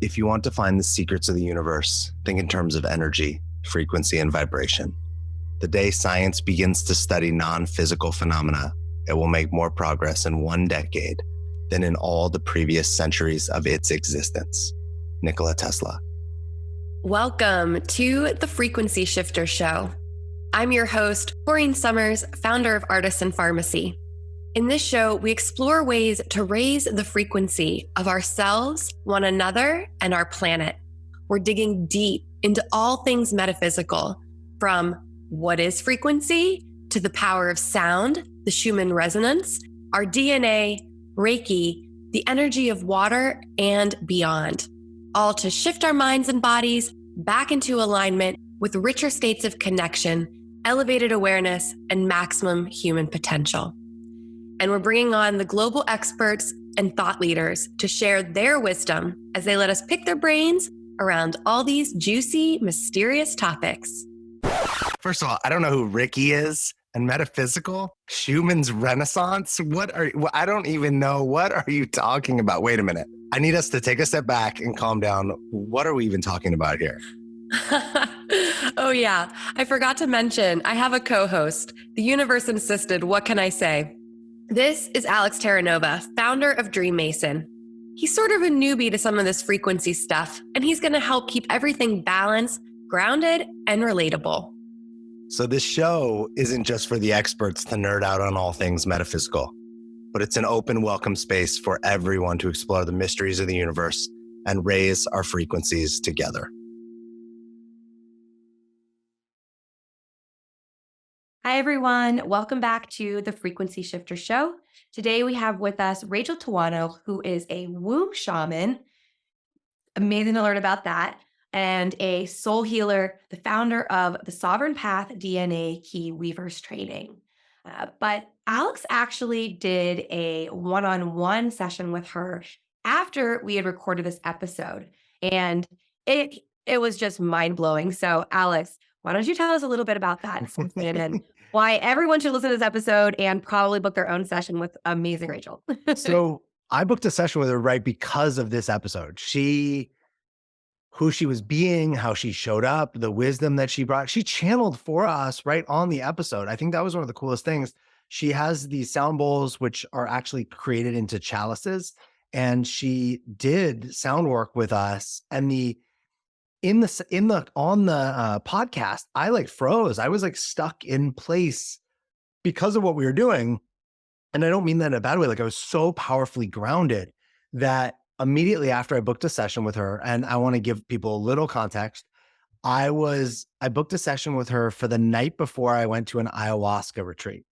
If you want to find the secrets of the universe, think in terms of energy, frequency, and vibration. The day science begins to study non-physical phenomena, it will make more progress in 1 decade than in all the previous centuries of its existence. Nikola Tesla. Welcome to the Frequency Shifter Show. I'm your host, Corene Summers, founder of Artisan Farmacy. In this show, we explore ways to raise the frequency of ourselves, one another, and our planet. We're digging deep into all things metaphysical, from what is frequency to the power of sound, the Schumann resonance, our DNA, Reiki, the energy of water, and beyond. All to shift our minds and bodies back into alignment with richer states of connection, elevated awareness, and maximum human potential. And we're bringing on the global experts and thought leaders to share their wisdom as they let us pick their brains around all these juicy, mysterious topics. First of all, I don't know who Ricky is, and metaphysical, Schumann's Renaissance. I don't even know. What are you talking about? Wait a minute. I need us to take a step back and calm down. What are we even talking about here? Oh yeah, I forgot to mention, I have a co-host. The universe insisted, what can I say? This is Alex Terranova, founder of DreamMason. He's sort of a newbie to some of this frequency stuff, and he's going to help keep everything balanced, grounded, and relatable. So this show isn't just for the experts to nerd out on all things metaphysical, but it's an open, welcome space for everyone to explore the mysteries of the universe and raise our frequencies together. Hi, everyone. Welcome back to the Frequency Shifter Show. Today, we have with us Rachel Te Wano, who is a womb shaman. Amazing to learn about that. And a soul healer, the founder of the Sovereign Path DNA Key Weavers training. But Alex actually did a one-on-one session with her after we had recorded this episode. And it was just mind-blowing. So, Alex, why don't you tell us a little bit about that and why everyone should listen to this episode and probably book their own session with amazing Rachel. So I booked a session with her right because of this episode. Who she was being, how she showed up, the wisdom that she brought, she channeled for us right on the episode. I think that was one of the coolest things. She has these sound bowls, which are actually created into chalices, and she did sound work with us. And on the podcast, I froze. I was stuck in place because of what we were doing. And I don't mean that in a bad way. I was so powerfully grounded that immediately after I booked a session with her, and I want to give people a little context, I booked a session with her for the night before I went to an ayahuasca retreat.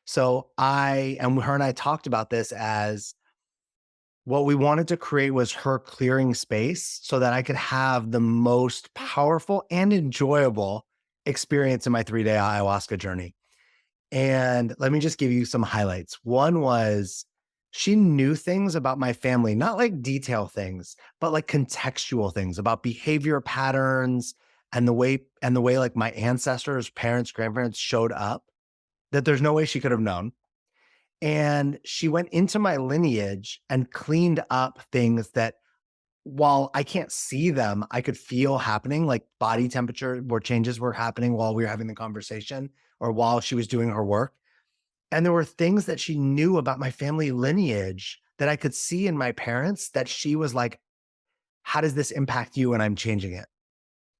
So her and I talked about this as what we wanted to create was her clearing space so that I could have the most powerful and enjoyable experience in my 3-day ayahuasca journey. And let me just give you some highlights. One was she knew things about my family, not detail things, but contextual things about behavior patterns and the way my ancestors, parents, grandparents showed up that there's no way she could have known. And she went into my lineage and cleaned up things that, while I can't see them, I could feel happening, like body temperature where changes were happening while we were having the conversation or while she was doing her work. And there were things that she knew about my family lineage that I could see in my parents that she was like, how does this impact you? And I'm changing it.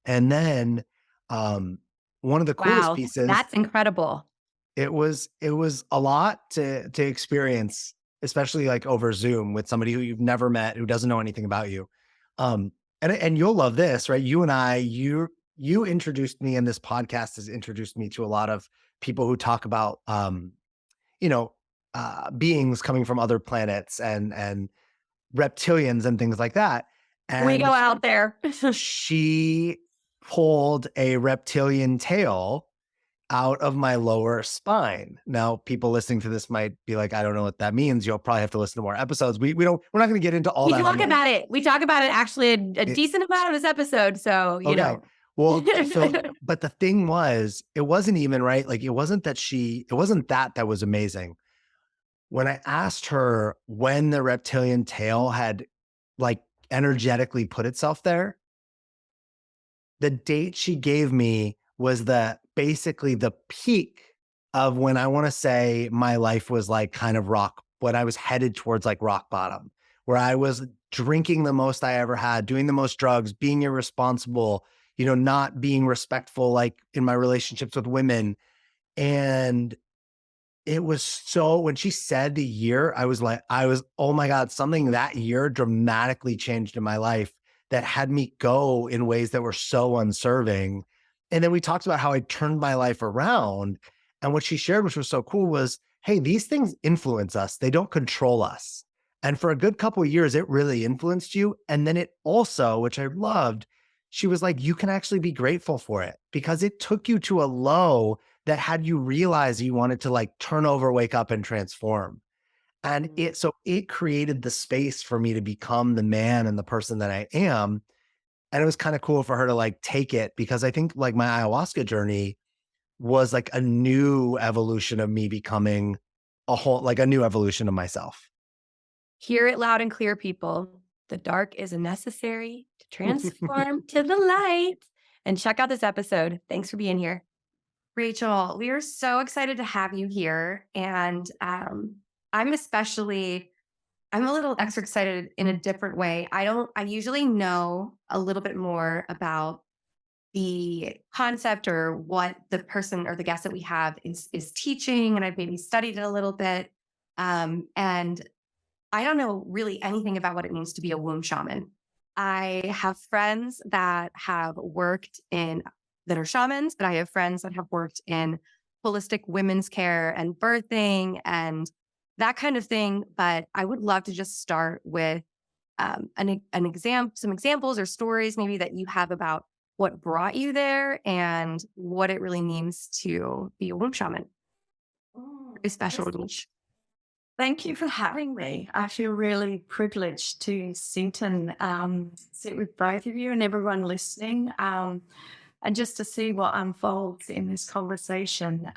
And then one of the coolest pieces. That's incredible. It was a lot to experience, especially over Zoom with somebody who you've never met, who doesn't know anything about you. And you'll love this, right? You introduced me, and this podcast has introduced me to a lot of people who talk about, beings coming from other planets and reptilians and things like that. And we go out there. She pulled a reptilian tail out of my lower spine. Now, people listening to this might be like, I don't know what that means. You'll probably have to listen to more episodes. We're not going to get into all that. We talk about it actually a decent amount of this episode. So, you know. Well, but the thing was, it wasn't even right. It wasn't that was amazing. When I asked her when the reptilian tail had energetically put itself there. The date she gave me was basically the peak of when I want to say my life was like kind of when I was headed towards like rock bottom, where I was drinking the most I ever had, doing the most drugs, being irresponsible, not being respectful, like in my relationships with women. And it was when she said the year, oh my God, something that year dramatically changed in my life that had me go in ways that were so unserving. And then we talked about how I turned my life around. And what she shared, which was so cool, was, hey, these things influence us. They don't control us. And for a good couple of years, it really influenced you. And then it also, which I loved, she was like, you can actually be grateful for it because it took you to a low that had you realize you wanted to like turn over, wake up, and transform. And it created the space for me to become the man and the person that I am. And it was kind of cool for her to like take it, because I think like my ayahuasca journey was like a new evolution of me becoming a new evolution of myself. Hear it loud and clear, people. The dark is necessary to transform to the light. And check out this episode. Thanks for being here. Rachel, we are so excited to have you here. And I'm a little extra excited in a different way. I usually know a little bit more about the concept or what the person or the guest that we have is teaching. And I've maybe studied it a little bit. And I don't know really anything about what it means to be a womb shaman. I have friends that are shamans, but I have friends that have worked in holistic women's care and birthing and that kind of thing. But I would love to just start with some examples or stories maybe that you have about what brought you there and what it really means to be a womb shaman. Very special niche. Thank you for having me. I feel really privileged to sit with both of you and everyone listening, and just to see what unfolds in this conversation.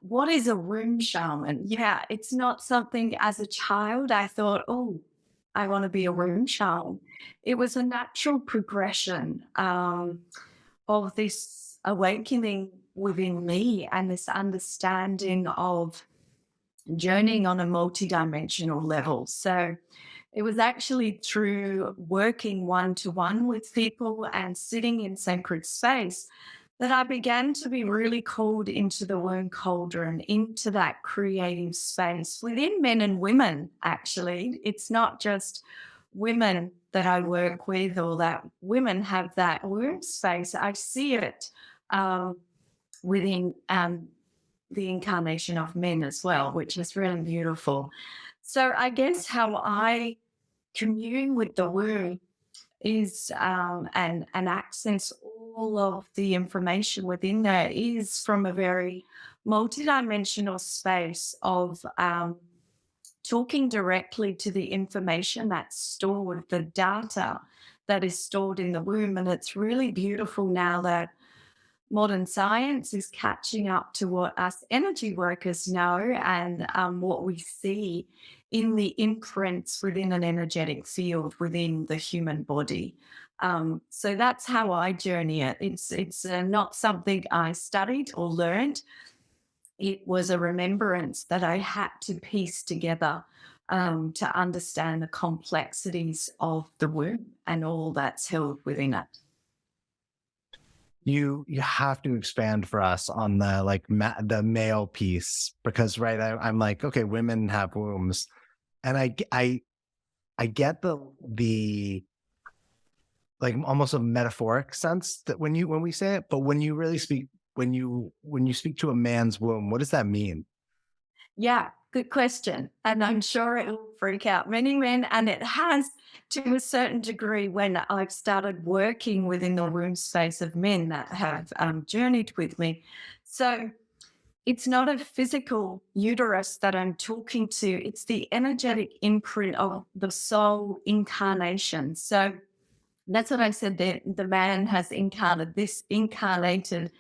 What is a womb shaman? Yeah, it's not something as a child I thought, oh, I want to be a womb shaman. It was a natural progression of this awakening within me and this understanding of journeying on a multidimensional level. So it was actually through working one-to-one with people and sitting in sacred space that I began to be really called into the womb cauldron, into that creative space within men and women, actually. It's not just women that I work with or that women have that womb space. I see it within the incarnation of men as well, which is really beautiful. So I guess how I commune with the womb is and access all of the information within there is from a very multidimensional space of talking directly to the information that's stored, the data that is stored in the womb. And it's really beautiful now that modern science is catching up to what us energy workers know and what we see in the imprints within an energetic field within the human body. So that's how I journey it. It's not something I studied or learned. It was a remembrance that I had to piece together to understand the complexities of the womb and all that's held within it. You have to expand for us on the the male piece, because I'm like, okay, women have wombs, and I get the like almost a metaphoric sense that when we say it, but when you really speak when you speak to a man's womb, what does that mean? Yeah, good question. And I'm sure it will freak out many men, and it has to a certain degree when I've started working within the womb space of men that have journeyed with me. So it's not a physical uterus that I'm talking to. It's the energetic imprint of the soul incarnation. So that's what I said, the man has incarnated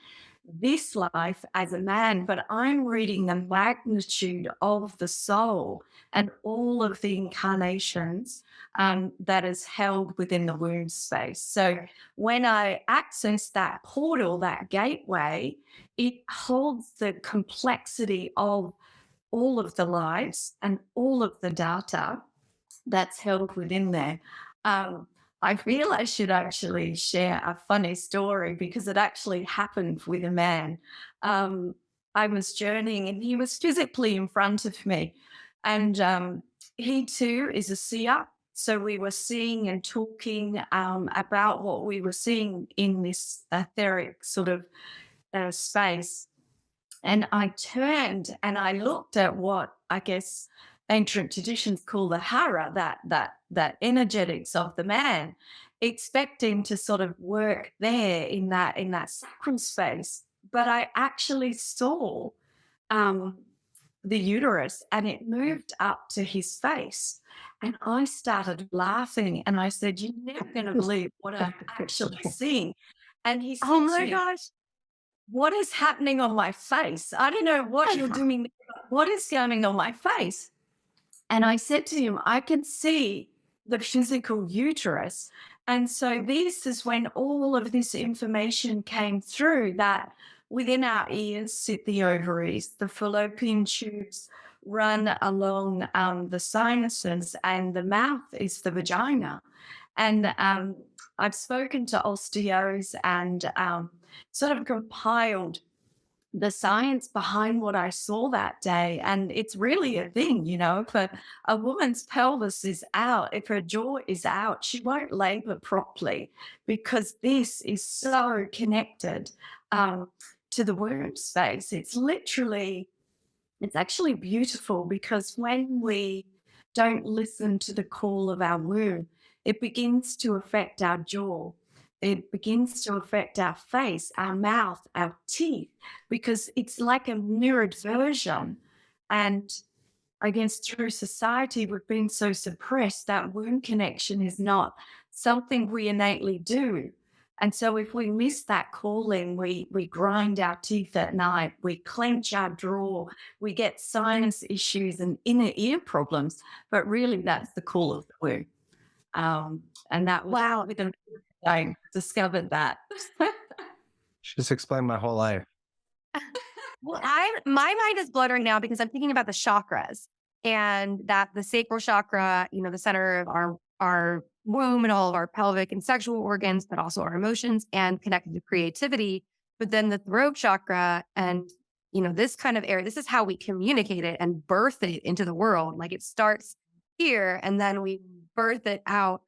this life as a man, but I'm reading the magnitude of the soul and all of the incarnations that is held within the womb space. So when I access that portal, that gateway, it holds the complexity of all of the lives and all of the data that's held within there. I feel I should actually share a funny story because it actually happened with a man. I was journeying and he was physically in front of me, and he too is a seer. So we were seeing and talking about what we were seeing in this etheric sort of space. And I turned and I looked at what I guess ancient traditions call the hara, that energetics of the man, expecting to sort of work there in that sacral space. But I actually saw the uterus and it moved up to his face. And I started laughing and I said, "You're never going to believe what I'm actually seeing." And he said, Oh to my me, gosh. "What is happening on my face? I don't know what you're doing. What is going on my face?" And I said to him, "I can see the physical uterus." And so this is when all of this information came through, that within our ears sit the ovaries, the fallopian tubes run along the sinuses, and the mouth is the vagina. And I've spoken to osteos and sort of compiled the science behind what I saw that day. And it's really a thing, if a woman's pelvis is out, if her jaw is out, she won't labor properly because this is so connected to the womb space. It's actually beautiful because when we don't listen to the call of our womb, it begins to affect our jaw. It begins to affect our face, our mouth, our teeth, because it's like a mirrored version. And I guess through society, we've been so suppressed that womb connection is not something we innately do. And so if we miss that calling, we grind our teeth at night, we clench our jaw, we get sinus issues and inner ear problems. But really, that's the call of the womb. And that was Wow. within I discovered that. She just explained my whole life. Well, my mind is blown right now because I'm thinking about the chakras and that the sacral chakra, the center of our womb and all of our pelvic and sexual organs, but also our emotions and connected to creativity. But then the throat chakra and, this kind of area, this is how we communicate it and birth it into the world. Like it starts here and then we birth it out.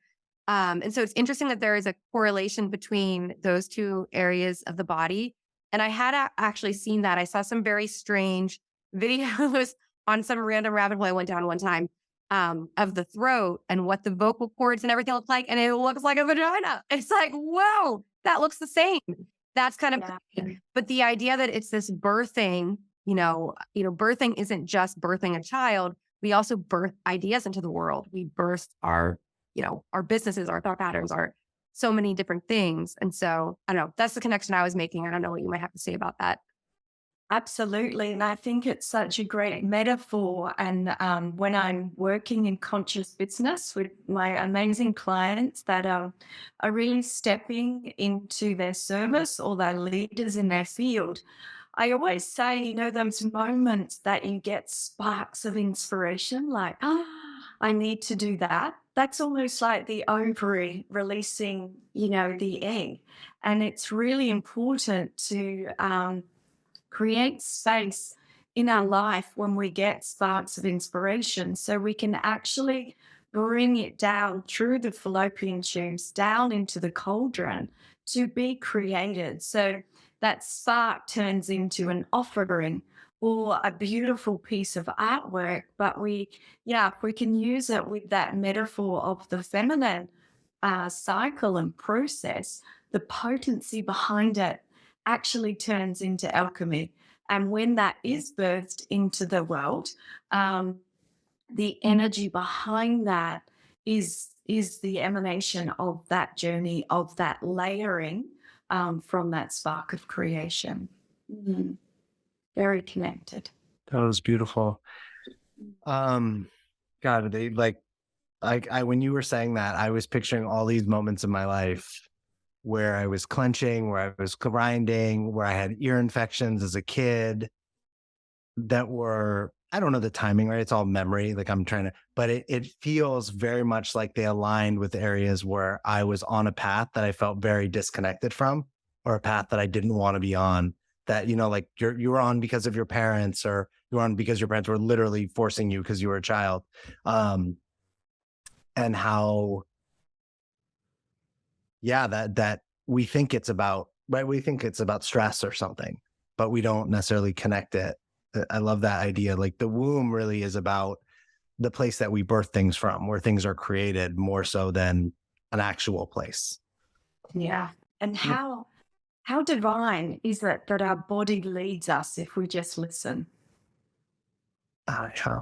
And so it's interesting that there is a correlation between those two areas of the body. And I had actually seen that. I saw some very strange videos on some random rabbit hole I went down one time of the throat and what the vocal cords and everything look like. And it looks like a vagina. It's like, whoa, that looks the same. That's kind of, but the idea that it's this birthing, birthing isn't just birthing a child. We also birth ideas into the world. We birth our businesses, our thought patterns, our so many different things. And so I don't know, that's the connection I was making. I don't know what you might have to say about that. Absolutely. And I think it's such a great metaphor. And when I'm working in conscious business with my amazing clients that are really stepping into their service or they're leaders in their field, I always say, those moments that you get sparks of inspiration, like, I need to do that. That's almost like the ovary releasing, the egg. And it's really important to create space in our life when we get sparks of inspiration so we can actually bring it down through the fallopian tubes, down into the cauldron to be created. So that spark turns into an offering or a beautiful piece of artwork. But if we can use it with that metaphor of the feminine cycle and process, the potency behind it actually turns into alchemy. And when that is birthed into the world, the energy behind that is the emanation of that journey, of that layering from that spark of creation. Mm. Very connected. That was beautiful. God, they I when you were saying that, I was picturing all these moments in my life where I was clenching, where I was grinding, where I had ear infections as a kid that were, I don't know the timing, right? It's all memory. Like I'm trying to, but it feels very much like they aligned with areas where I was on a path that I felt very disconnected from, or a path that I didn't want to be on. That, like you were on because of your parents, or you were on because your parents were literally forcing you because you were a child. And how, yeah, that we think it's about, right? We think it's about stress or something, but we don't necessarily connect it. I love that idea. Like the womb really is about the place that we birth things from, where things are created more so than an actual place. Yeah. And how divine is it that our body leads us if we just listen? Yeah.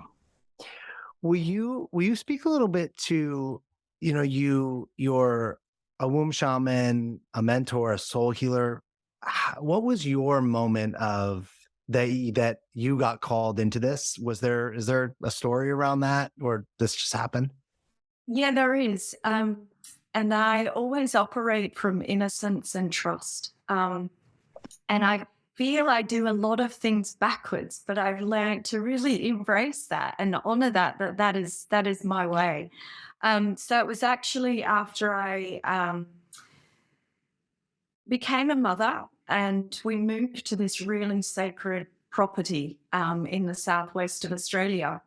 Will you speak a little bit to, you're a womb shaman, a mentor, a soul healer. What was your moment of that you got called into this? Is there a story around that, or this just happened? Yeah, there is. And I always operate from innocence and trust. And I feel I do a lot of things backwards, but I've learned to really embrace that and honor that is my way. So it was actually after I became a mother and we moved to this really sacred property in the southwest of Australia.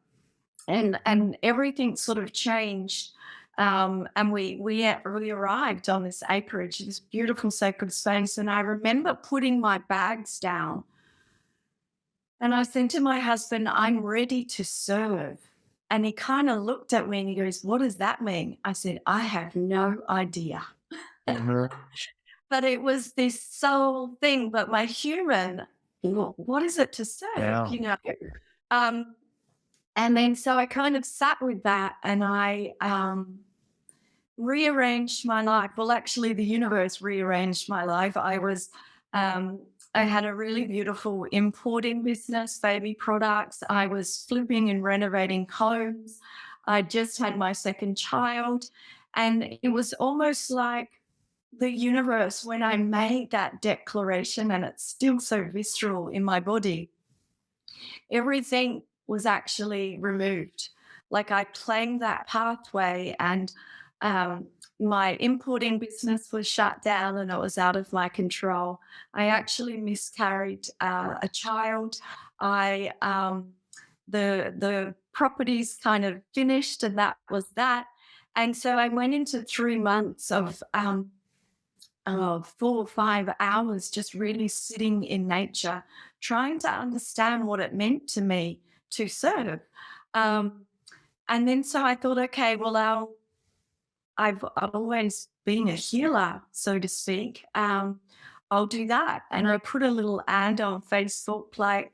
And everything sort of changed. And we arrived on this acreage, this beautiful sacred space. And I remember putting my bags down. And I said to my husband, I'm ready to serve. And he kind of looked at me and he goes, what does that mean? I said, I have no idea. But it was this soul thing. But my human, what is it to serve? Yeah. And then so I kind of sat with that and I rearranged my life. Well, actually, the universe rearranged my life. I had a really beautiful importing business, baby products. I was flipping and renovating homes. I just had my second child. And it was almost like the universe, when I made that declaration, and it's still so visceral in my body, everything was actually removed. Like I planned that pathway and my importing business was shut down and it was out of my control. I actually miscarried a child. The properties kind of finished and that was that. And so I went into 3 months of 4 or 5 hours just really sitting in nature, trying to understand what it meant to me to serve. And then so I thought, okay, well, I've always been a healer, so to speak. I'll do that. And I put a little ad on Facebook, like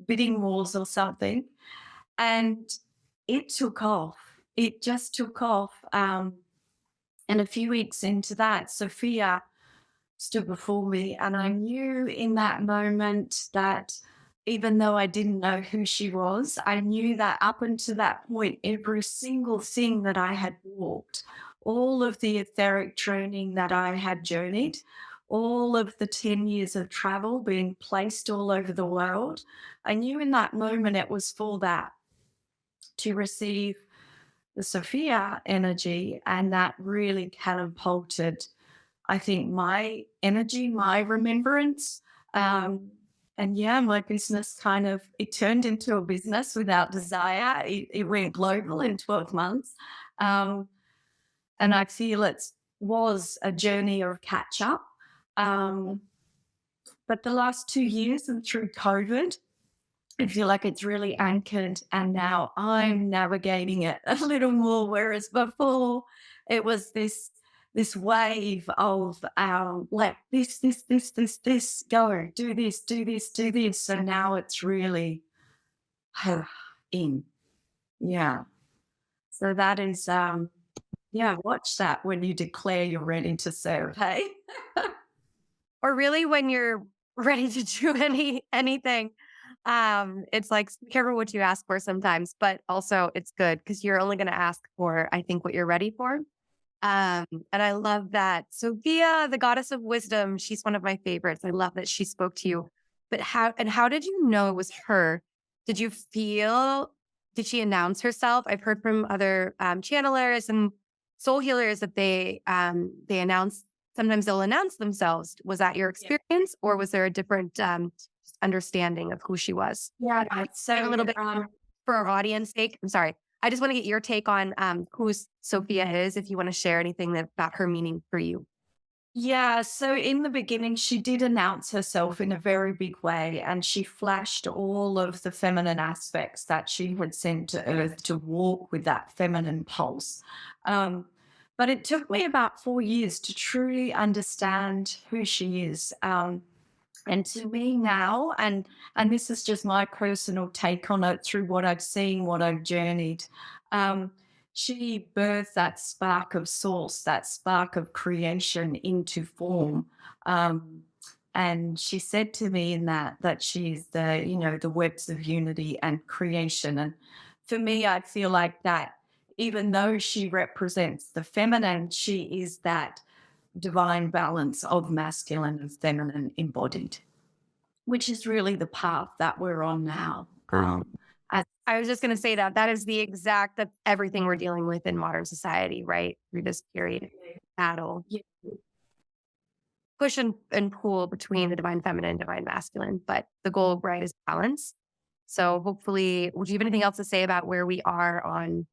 bidding wars or something. And it took off. It just took off. And a few weeks into that, Sophia stood before me. And I knew in that moment that even though I didn't know who she was, I knew that up until that point, every single thing that I had walked, all of the etheric training that I had journeyed, all of the 10 years of travel being placed all over the world, I knew in that moment it was for that, to receive the Sophia energy. And that really catapulted, I think, my energy, my remembrance. And yeah, my business it turned into a business without desire. It went global in 12 months. And I feel it was a journey of catch up. But the last 2 years and through COVID, I feel like it's really anchored and now I'm navigating it a little more. Whereas before it was this wave of like this, go, do this, do this, do this. So now it's really in. Yeah. So that is, watch that when you declare you're ready to serve, hey? Or really when you're ready to do anything. It's like be careful what you ask for sometimes, but also it's good because you're only going to ask for, I think, what you're ready for. And I love that. Sophia, the goddess of wisdom, she's one of my favorites. I love that she spoke to you. But how did you know it was her? Did you feel, did she announce herself? I've heard from other channelers and soul healers that they announce, sometimes they'll announce themselves. Was that your experience or was there a different understanding of who she was? Yeah, So a little bit for our audience sake. I'm sorry. I just want to get your take on who Sophia is, if you want to share anything about her meaning for you. Yeah, so in the beginning, she did announce herself in a very big way, and she flashed all of the feminine aspects that she had sent to Earth to walk with that feminine pulse. But it took me about 4 years to truly understand who she is. And to me now, and this is just my personal take on it through what I've seen, what I've journeyed, she birthed that spark of source, that spark of creation into form. And she said to me in that she's the webs of unity and creation. And for me, I feel like that even though she represents the feminine, she is that divine balance of masculine and feminine embodied, which is really the path that we're on now. I was just going to say that is the exact, that's everything we're dealing with in modern society, right? Through this period battle. Yeah. Push and pull between the divine feminine and divine masculine, but the goal, right, is balance. So hopefully, would you have anything else to say about where we are on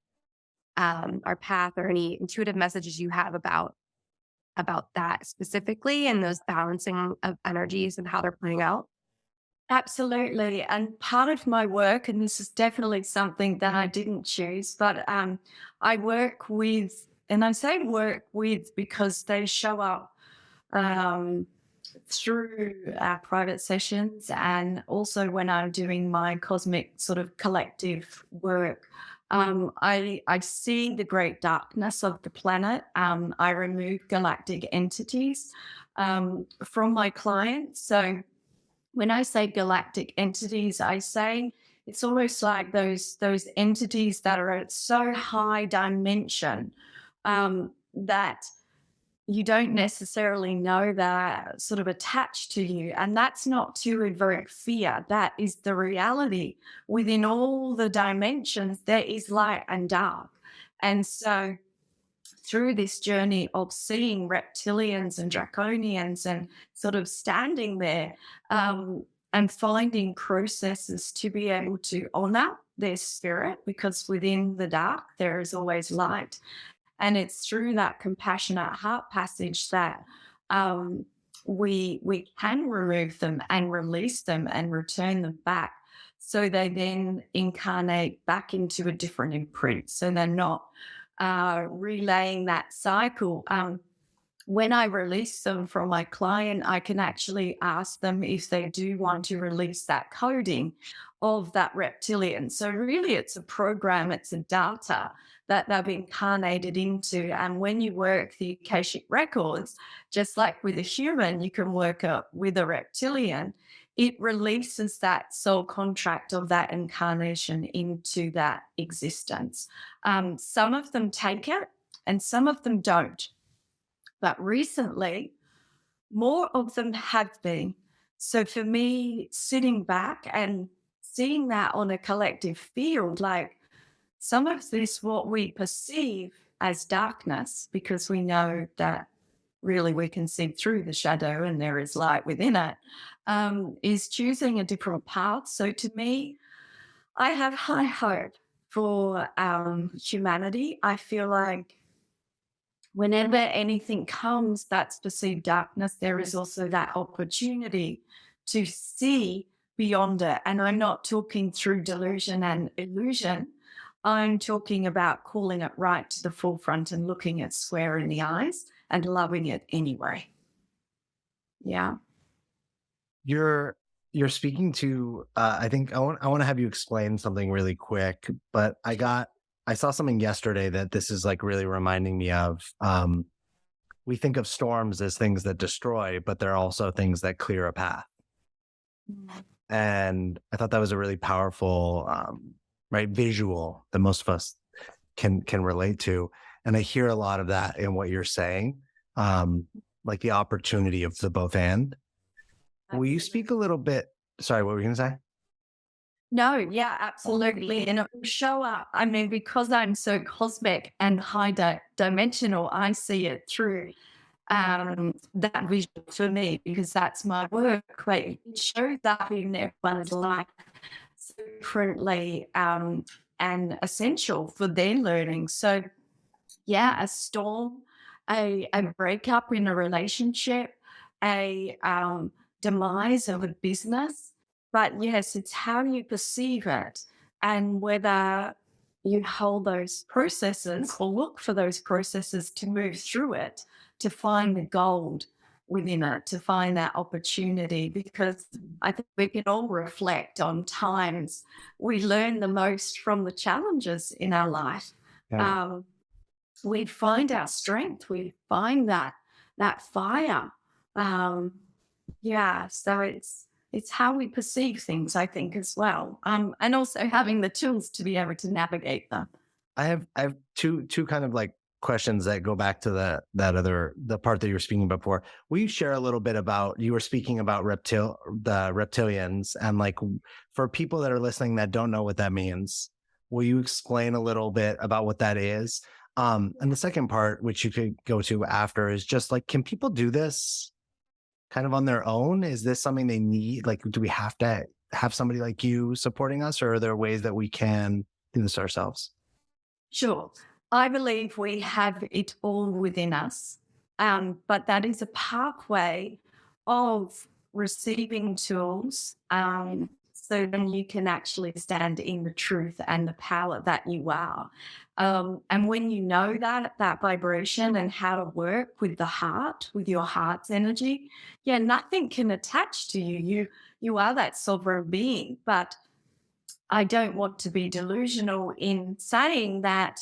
our path or any intuitive messages you have about that specifically and those balancing of energies and how they're playing out? Absolutely. And part of my work, and this is definitely something that I didn't choose, but I work with, and I say work with because they show up through our private sessions and also when I'm doing my cosmic sort of collective work. I see the great darkness of the planet. I remove galactic entities from my clients. So when I say galactic entities, I say it's almost like those entities that are at so high dimension that you don't necessarily know they're sort of attached to you. And that's not to evoke fear. That is the reality. Within all the dimensions, there is light and dark. And so through this journey of seeing reptilians and draconians and sort of standing there and finding processes to be able to honor their spirit, because within the dark, there is always light. And it's through that compassionate heart passage that we can remove them and release them and return them back. So they then incarnate back into a different imprint. So they're not relaying that cycle. When I release them from my client, I can actually ask them if they do want to release that coding of that reptilian. So really it's a program, it's a data that they've incarnated into. And when you work the Akashic records, just like with a human, you can work with a reptilian. It releases that soul contract of that incarnation into that existence. Some of them take it and some of them don't. But recently, more of them have been. So for me, sitting back and seeing that on a collective field, like some of this, what we perceive as darkness, because we know that really we can see through the shadow and there is light within it, is choosing a different path. So to me, I have high hope for humanity. I feel like whenever anything comes that's perceived darkness, there is also that opportunity to see beyond it. And I'm not talking through delusion and illusion. I'm talking about calling it right to the forefront and looking it square in the eyes and loving it anyway. Yeah. You're speaking to I think I want to have you explain something really quick, but I saw something yesterday that this is like really reminding me of. We think of storms as things that destroy, but they're also things that clear a path. And I thought that was a really powerful, right, visual that most of us can relate to. And I hear a lot of that in what you're saying, like the opportunity of the both and. Will you speak a little bit? Sorry, what were you going to say? No, yeah, absolutely. And it will show up. I mean, because I'm so cosmic and high dimensional, I see it through that vision for me, because that's my work. But it shows up in everyone's life so differently and essential for their learning. So, yeah, a storm, a breakup in a relationship, a demise of a business. But yes, it's how you perceive it and whether you hold those processes or look for those processes to move through it, to find the gold within it, to find that opportunity. Because I think we can all reflect on times we learn the most from the challenges in our life. Yeah. We find our strength, we find that fire. So it's how we perceive things, I think, as well. And also having the tools to be able to navigate them. I have two kind of like questions that go back to the part that you were speaking about before. Will you share a little bit about, you were speaking about the reptilians, and like for people that are listening that don't know what that means, will you explain a little bit about what that is? And the second part, which you could go to after, is just like, can people do this kind of on their own? Is this something they need? Like, do we have to have somebody like you supporting us, or are there ways that we can do this ourselves? Sure. I believe we have it all within us, but that is a pathway of receiving tools, so then you can actually stand in the truth and the power that you are. And when you know that vibration and how to work with the heart, with your heart's energy, yeah, nothing can attach to you. You are that sovereign being. But I don't want to be delusional in saying that,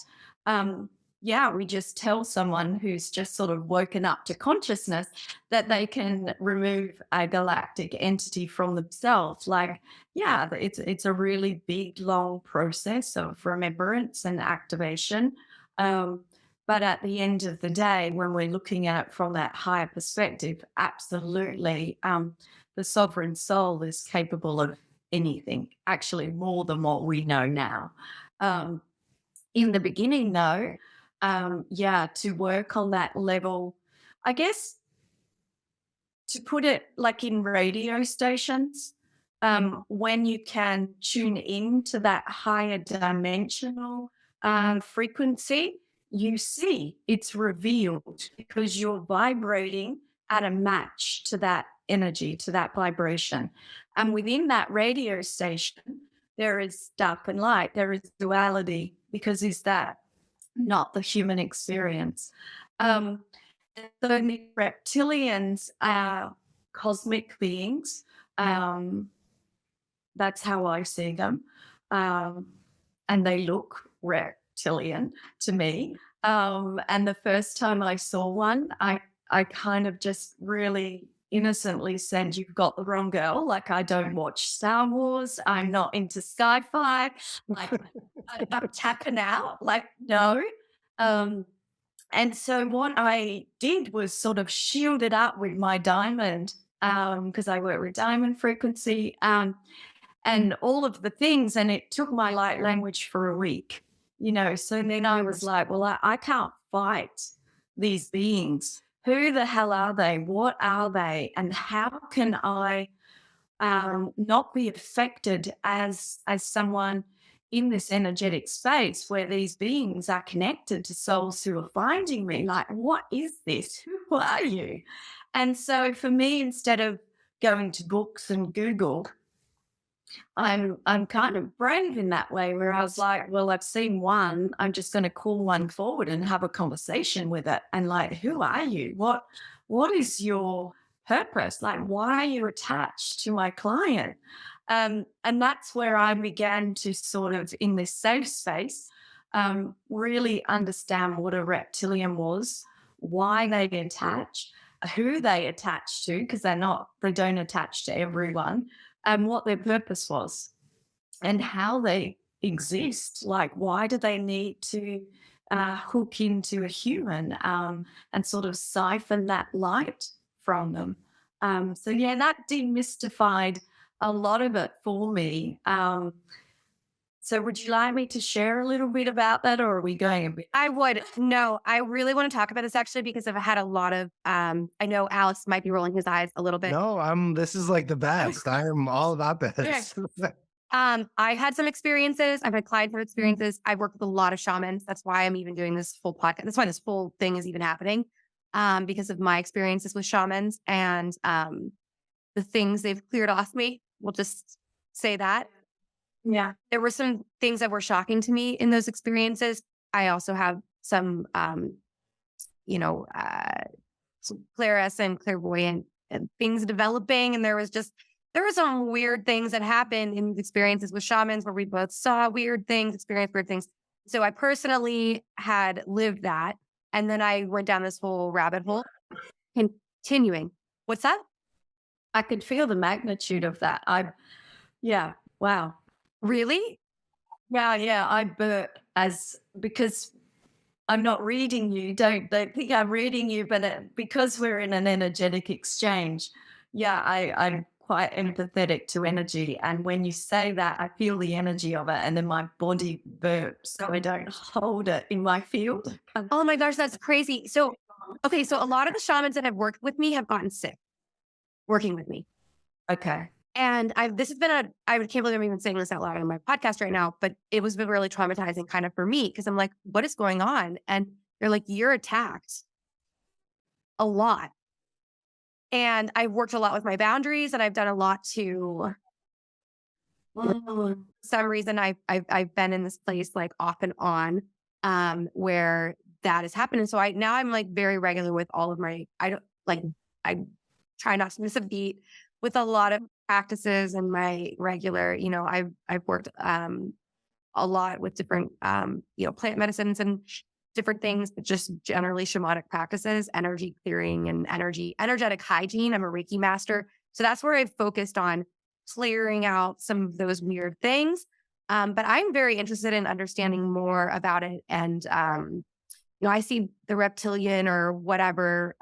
we just tell someone who's just sort of woken up to consciousness that they can remove a galactic entity from themselves. Like, yeah, it's a really big, long process of remembrance and activation. But at the end of the day, when we're looking at it from that higher perspective, absolutely, the sovereign soul is capable of anything, actually more than what we know now. In the beginning, though, to work on that level, I guess, to put it like in radio stations, when you can tune in to that higher dimensional frequency, you see it's revealed because you're vibrating at a match to that energy, to that vibration. And within that radio station, there is dark and light, there is duality, because is that not the human experience? So the reptilians are cosmic beings. That's how I see them. And they look reptilian to me. And the first time I saw one, I kind of just really innocently said, "You've got the wrong girl. Like, I don't watch Star Wars. I'm not into sci-fi. Like, I'm tapping out. Like, no." And so what I did was sort of shield it up with my diamond, because I work with diamond frequency, and all of the things. And it took my light language for a week, So then I was like, well, I can't fight these beings. Who the hell are they? What are they? And how can I not be affected as someone in this energetic space where these beings are connected to souls who are finding me? Like, what is this? Who are you? And so for me, instead of going to books and Google, I'm kind of brave in that way, where I was like, well, I've seen one, I'm just going to call one forward and have a conversation with it. And like, who are you? What is your purpose? Like, why are you attached to my client? And that's where I began to sort of, in this safe space, really understand what a reptilian was, why they attach, who they attach to, because they don't attach to everyone. and what their purpose was and how they exist. Like, why do they need to hook into a human and sort of siphon that light from them? So yeah, that demystified a lot of it for me. So would you like me to share a little bit about that, or are we going a bit? I would. No, I really want to talk about this actually because I've had a lot of, I know Alex might be rolling his eyes a little bit. No, this is like the best. I'm all about this. I had some experiences. I've had clients who have experiences. I've worked with a lot of shamans. That's why I'm even doing this full podcast. That's why this full thing is even happening, because of my experiences with shamans and the things they've cleared off me. We'll just say that. Yeah. There were some things that were shocking to me in those experiences. I also have some, some clairsentient, clairvoyant things developing. And there were some weird things that happened in experiences with shamans where we both saw weird things, experienced weird things. So I personally had lived that. And then I went down this whole rabbit hole. Continuing. What's that? I could feel the magnitude of that. Yeah. Wow. Really? Yeah. I burp because I'm not reading you. Don't think I'm reading you, but because we're in an energetic exchange, yeah, I'm quite empathetic to energy. And when you say that, I feel the energy of it, and then my body burps, so I don't hold it in my field. Oh my gosh, that's crazy. So, okay, so a lot of the shamans that have worked with me have gotten sick working with me. Okay. And this has been I can't believe I'm even saying this out loud on my podcast right now, but it was been really traumatizing kind of for me because I'm like, what is going on? And they're like, you're attacked a lot. And I've worked a lot with my boundaries and I've done a lot to, for some reason, I've been in this place like off and on where that has happened. And so I'm like very regular with all of my, I try not to miss a beat with a lot of practices and my regular, I've worked a lot with different, plant medicines and different things, but just generally shamanic practices, energy clearing and energetic hygiene. I'm a Reiki master. So that's where I've focused on clearing out some of those weird things. But I'm very interested in understanding more about it. And, I see the reptilian or whatever,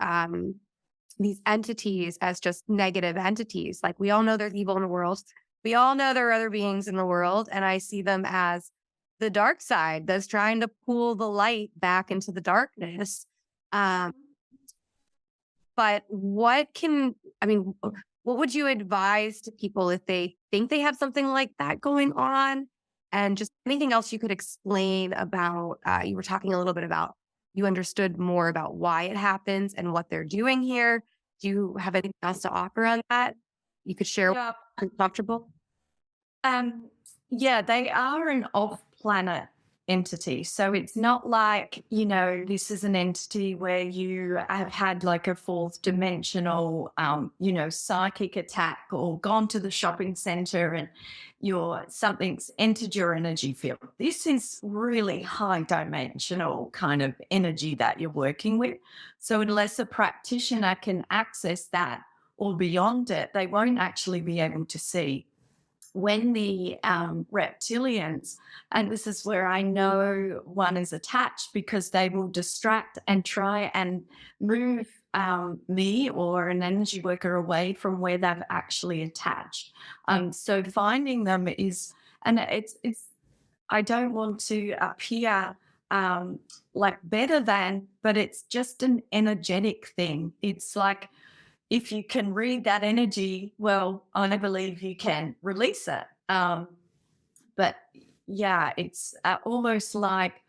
these entities as just negative entities. Like we all know there's evil in the world. We all know there are other beings in the world. And I see them as the dark side that's trying to pull the light back into the darkness. But what would you advise to people if they think they have something like that going on? And just anything else you could explain about, you were talking a little bit about, you understood more about why it happens and what they're doing here. Do you have anything else to offer on that? You could share. Yeah. Comfortable? Yeah, they are an off-planet entity. So it's not like, this is an entity where you have had like a fourth dimensional, psychic attack or gone to the shopping center and something's entered your energy field. This is really high dimensional kind of energy that you're working with. So unless a practitioner can access that or beyond it, they won't actually be able to see. When the reptilians, and this is where I know one is attached because they will distract and try and move me or an energy worker away from where they've actually attached. So finding them is, and it's I don't want to appear like better than, but it's just an energetic thing. It's like, if you can read that energy, well, I believe you can release it. But yeah, it's almost like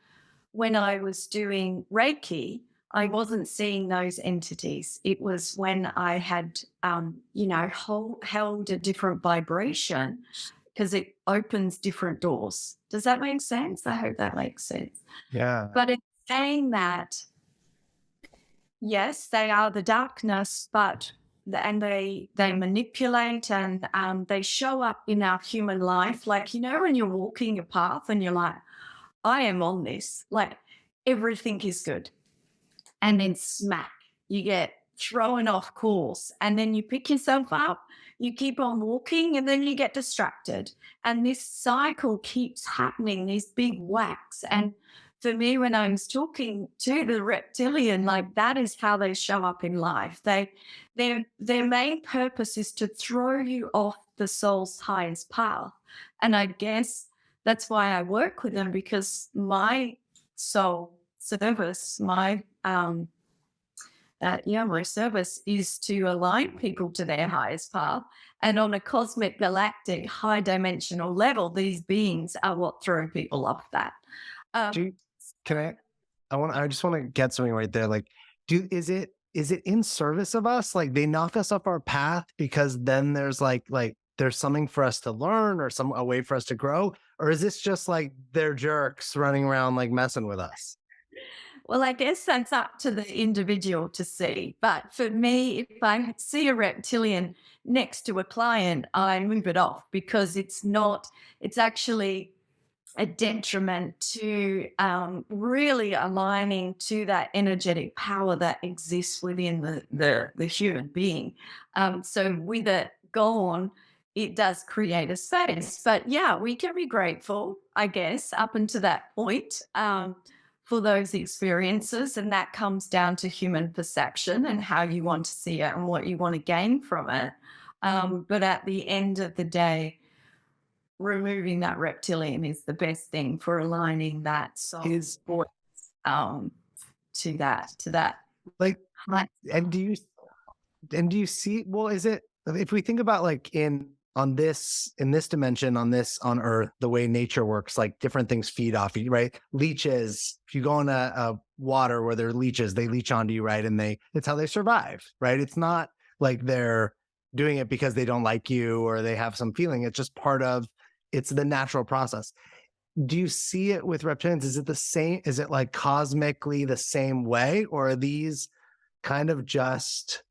when I was doing Reiki, I wasn't seeing those entities. It was when I had, held a different vibration because it opens different doors. Does that make sense? I hope that makes sense. Yeah. But it's saying that, yes, they are the darkness, and they manipulate and they show up in our human life. Like, when you're walking a path and you're like, I am on this, like everything is good. And then smack, you get thrown off course, and then you pick yourself up, you keep on walking, and then you get distracted. And this cycle keeps happening, these big whacks. And for me, when I was talking to the reptilian, like that is how they show up in life. Their main purpose is to throw you off the soul's highest path. And I guess that's why I work with them, because my soul service, my service is to align people to their highest path. And on a cosmic, galactic, high dimensional level, these beings are what throw people off that. I just want to get something right there. Like, is it in service of us? Like, they knock us off our path because then there's like there's something for us to learn or a way for us to grow? Or is this just like they're jerks running around like messing with us? Well, I guess that's up to the individual to see. But for me, if I see a reptilian next to a client, I move it off, because it's actually a detriment to really aligning to that energetic power that exists within the human being. So with it gone, it does create a space. But yeah, we can be grateful, I guess, up until that point. For those experiences, and that comes down to human perception and how you want to see it and what you want to gain from it. But at the end of the day, removing that reptilian is the best thing for aligning that soul to that. Like, and do you see? Well, is it, if we think about like in this dimension, on Earth, the way nature works, like different things feed off you, right? Leeches, if you go in a water where there are leeches, they leech onto you, right? And it's how they survive, right? It's not like they're doing it because they don't like you or they have some feeling. It's just it's the natural process. Do you see it with reptilians? Is it the same? Is it like cosmically the same way? Or are these kind of just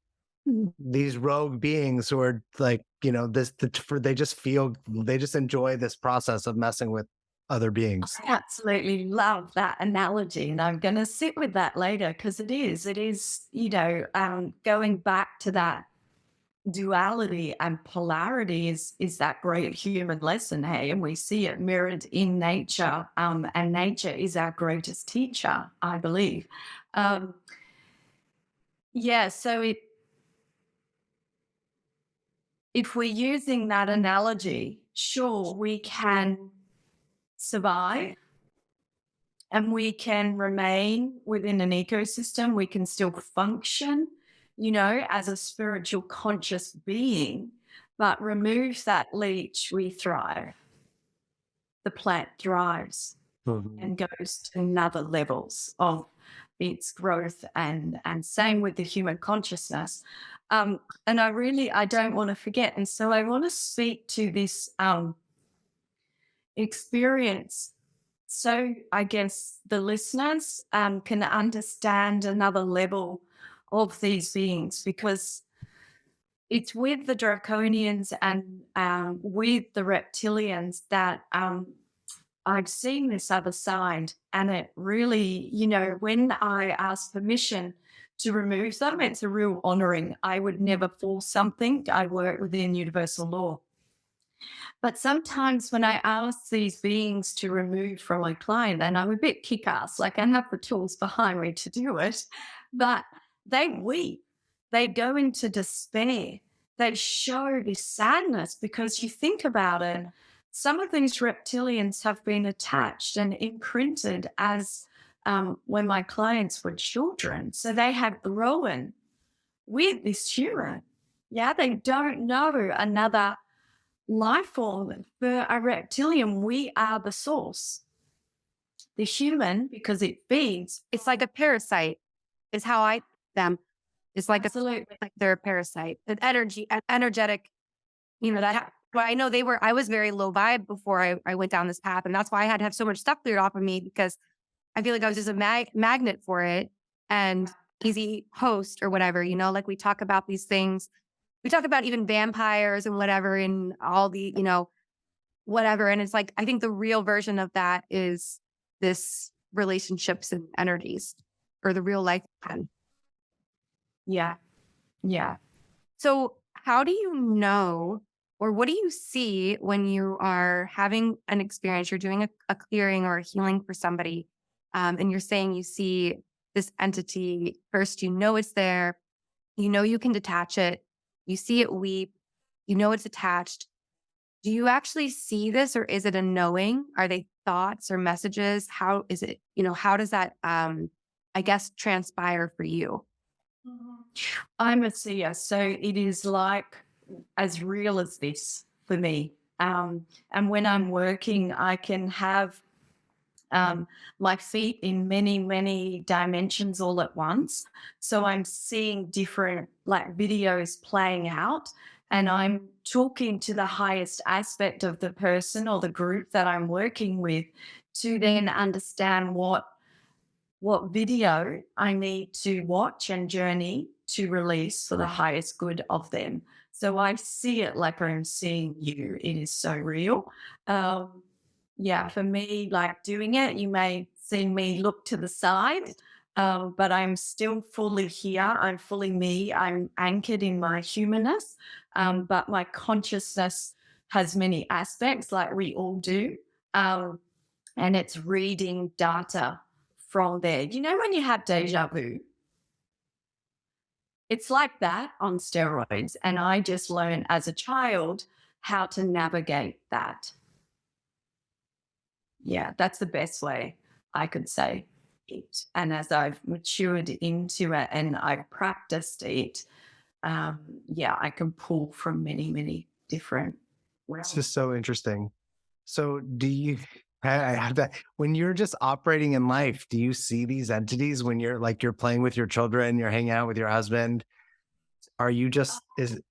these rogue beings who are like, they just enjoy this process of messing with other beings? I absolutely love that analogy, and I'm going to sit with that later, because it is, going back to that duality and polarity is that great human lesson, hey? And we see it mirrored in nature, and nature is our greatest teacher, I believe. So if we're using that analogy, sure, we can survive and we can remain within an ecosystem. We can still function, as a spiritual conscious being, but remove that leech, we thrive. The plant thrives and goes to another levels of its growth, and same with the human consciousness. And I don't want to forget. And so I want to speak to this experience, so I guess the listeners can understand another level of these beings, because it's with the draconians and with the reptilians that I've seen this other side. And it really, when I ask permission to remove them, it's a real honoring. I would never force something. I work within universal law. But sometimes when I ask these beings to remove from my client, and I'm a bit kick-ass, like I have the tools behind me to do it, but they weep. They go into despair. They show this sadness, because you think about it, some of these reptilians have been attached and imprinted as when my clients were children. So they have grown with this human. Yeah, they don't know another life form. For a reptilian, we are the source. The human, because it feeds. It's like a parasite, is how I them. It's like like they're a parasite. An energetic, that. Well, I know I was very low vibe before I went down this path. And that's why I had to have so much stuff cleared off of me, because I feel like I was just a magnet for it and easy host or whatever, like we talk about these things. We talk about even vampires and whatever, and all the, whatever. And it's like, I think the real version of that is this relationships and energies, or the real life. Yeah. Yeah. So, how do you know, or what do you see when you are having an experience? You're doing a clearing or a healing for somebody, and you're saying you see this entity. First, you know it's there, you know you can detach it, you see it weep, you know it's attached. Do you actually see this, or is it a knowing? Are they thoughts or messages? How is it, how does that, I guess, transpire for you? I'm a seer, so it is like as real as this for me. And when I'm working, I can have my feet in many, many dimensions all at once. So I'm seeing different like videos playing out, and I'm talking to the highest aspect of the person or the group that I'm working with to then understand what video I need to watch and journey to release for the highest good of them. So I see it like I'm seeing you. It is so real. Yeah, for me, like doing it, you may see me look to the side, but I'm still fully here. I'm fully me. I'm anchored in my humanness, but my consciousness has many aspects, like we all do. And it's reading data from there. You know, when you have deja vu, it's like that on steroids. And I just learned as a child how to navigate that. Yeah, that's the best way I could say it. And as I've matured into it and I've practiced it, yeah, I can pull from many, many different It's realms. just so interesting. So do you, I have that, when you're just operating in life, do you see these entities when you're like, you're playing with your children, you're hanging out with your husband? Are you just, is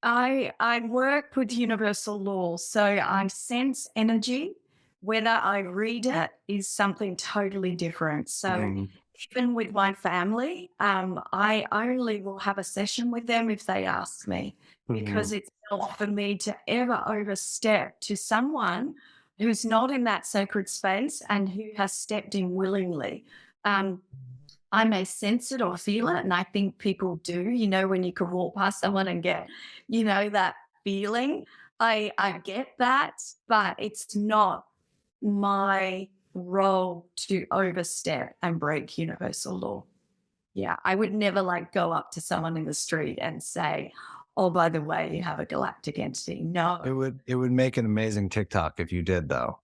I work with universal law, so I sense energy. Whether I read it is something totally different. So Mhm. even with my family, I only will have a session with them if they ask me, because Mhm. it's not for me to ever overstep to someone who's not in that sacred space and who has stepped in willingly. Um, I may sense it or feel it, and I think people do, you know, when you can walk past someone and get, you know, that feeling. I get that, but it's not my role to overstep and break universal law. Yeah, I would never like go up to someone in the street and say, "Oh, by the way, you have a galactic entity." No, It would make an amazing TikTok if you did though.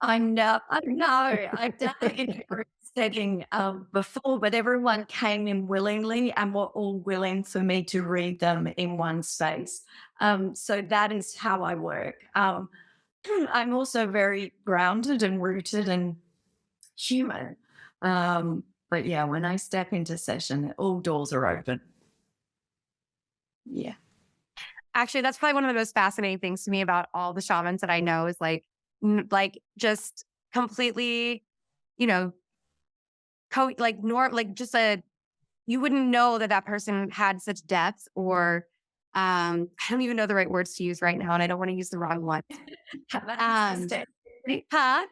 I know. I've done it in a group setting before, but everyone came in willingly and were all willing for me to read them in one space. So that is how I work. I'm also very grounded and rooted and human. But yeah, when I step into session, all doors are open. Yeah. Actually, that's probably one of the most fascinating things to me about all the shamans that I know is like, like just completely, you know, like just you wouldn't know that that person had such depth, or I don't even know the right words to use right now, and I don't want to use the wrong one. Have access to everything. Huh?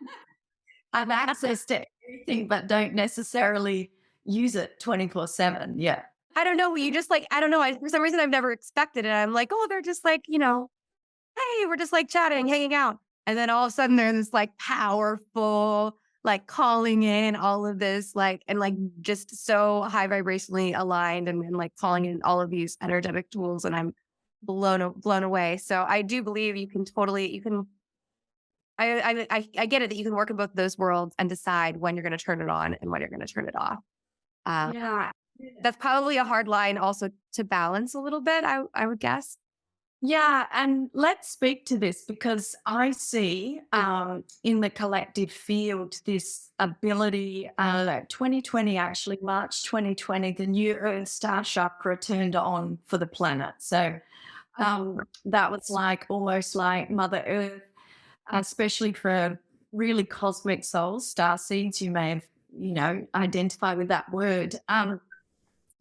Have access to everything, but don't necessarily use it 24/7. Yeah. I don't know. You just like, I don't know. For some reason, I've never expected it. I'm like, oh, they're just like, hey, we're just like chatting, hanging out. And then all of a sudden they're this like powerful, like calling in all of this, like, and like just so high vibrationally aligned, and like calling in all of these energetic tools. And I'm blown away. So I do believe you can totally, you can, I get it that you can work in both those worlds and decide when you're going to turn it on and when you're going to turn it off. Uh, Yeah. that's probably a hard line also to balance a little bit, I would guess. Yeah, and let's speak to this because I see in the collective field this ability. 2020, actually, March 2020, the new Earth Star Chakra turned on for the planet. So that was like almost like Mother Earth, especially for really cosmic souls, star seeds. You may have, identified with that word.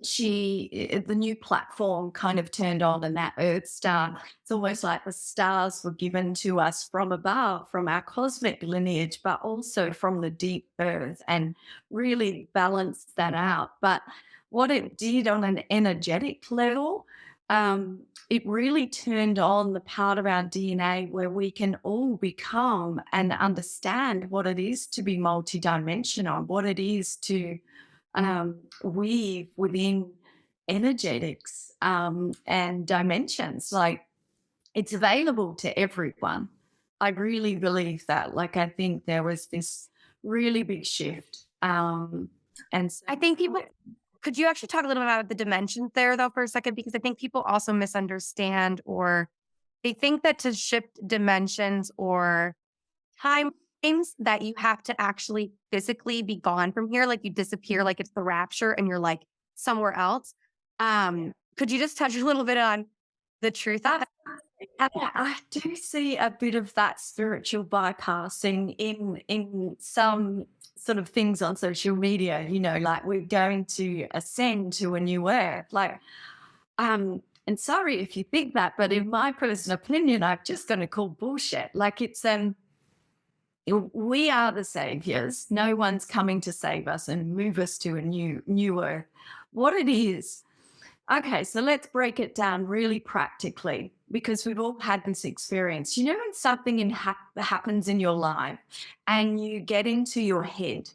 the new platform kind of turned on, and that Earth star, it's almost like the stars were given to us from above, from our cosmic lineage, but also from the deep earth, and really balanced that out. But what it did on an energetic level, it really turned on the part of our DNA where we can all become and understand what it is to be multidimensional, what it is to weave within energetics and dimensions. Like, it's available to everyone. I really believe that. Like, I think there was this really big shift. And so I think people, could you actually talk a little bit about the dimensions there, though, for a second? Because I think people also misunderstand, or they think that to shift dimensions or time frames that you have to actually physically be gone from here, like you disappear, like it's the rapture and you're like somewhere else. Could you just touch a little bit on the truth of that? I do see a bit of that spiritual bypassing in some sort of things on social media, like we're going to ascend to a new earth. Like, and sorry if you think that, but in my personal opinion, I'm just going to call bullshit. Like, it's we are the saviors. No one's coming to save us and move us to a new earth. What it is, okay, so let's break it down really practically, because we've all had this experience. When something happens in your life and you get into your head,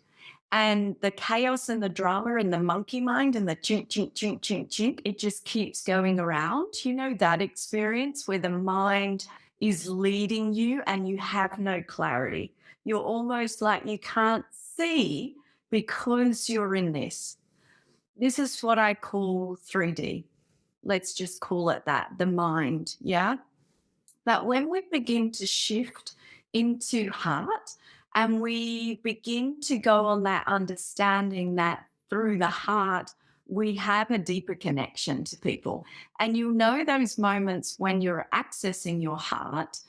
and the chaos and the drama and the monkey mind and the chink, chink, chink, chink, chink, it just keeps going around. That experience where the mind is leading you and you have no clarity. You're almost like you can't see because you're in this. This is what I call 3D. Let's just call it that, the mind, yeah? But when we begin to shift into heart and we begin to go on that understanding that through the heart, we have a deeper connection to people. And you'll know those moments when you're accessing your heart,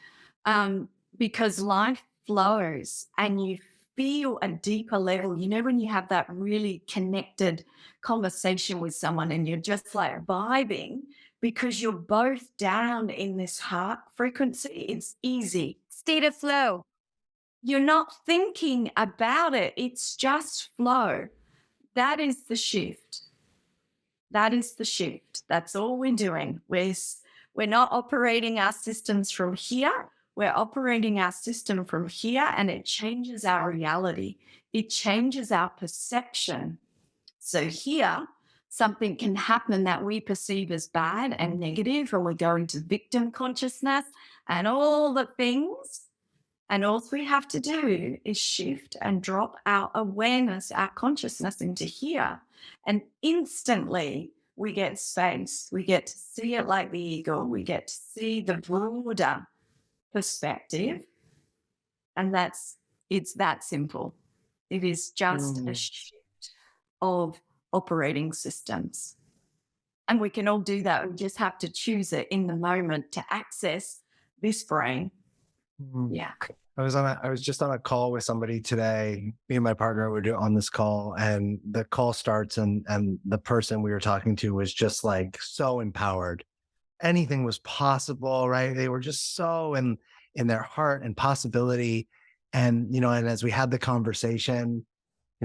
because life flows and you feel a deeper level. When you have that really connected conversation with someone and you're just like vibing because you're both down in this heart frequency, it's easy. State of flow. You're not thinking about it. It's just flow. That is the shift. That is the shift. That's all we're doing. We're not operating our systems from here. We're operating our system from here, and it changes our reality. It changes our perception. So here, something can happen that we perceive as bad and negative, and we go into victim consciousness and all the things. And all we have to do is shift and drop our awareness, our consciousness into here. And instantly we get space. We get to see it like the eagle. We get to see the broader perspective. And it's that simple. It is just a shift of operating systems. And we can all do that. We just have to choose it in the moment to access this brain. Yeah. I was just on a call with somebody today. Me and my partner were on this call, and the call starts and the person we were talking to was just like so empowered. Anything was possible, right? They were just so in their heart and possibility. And, and as we had the conversation,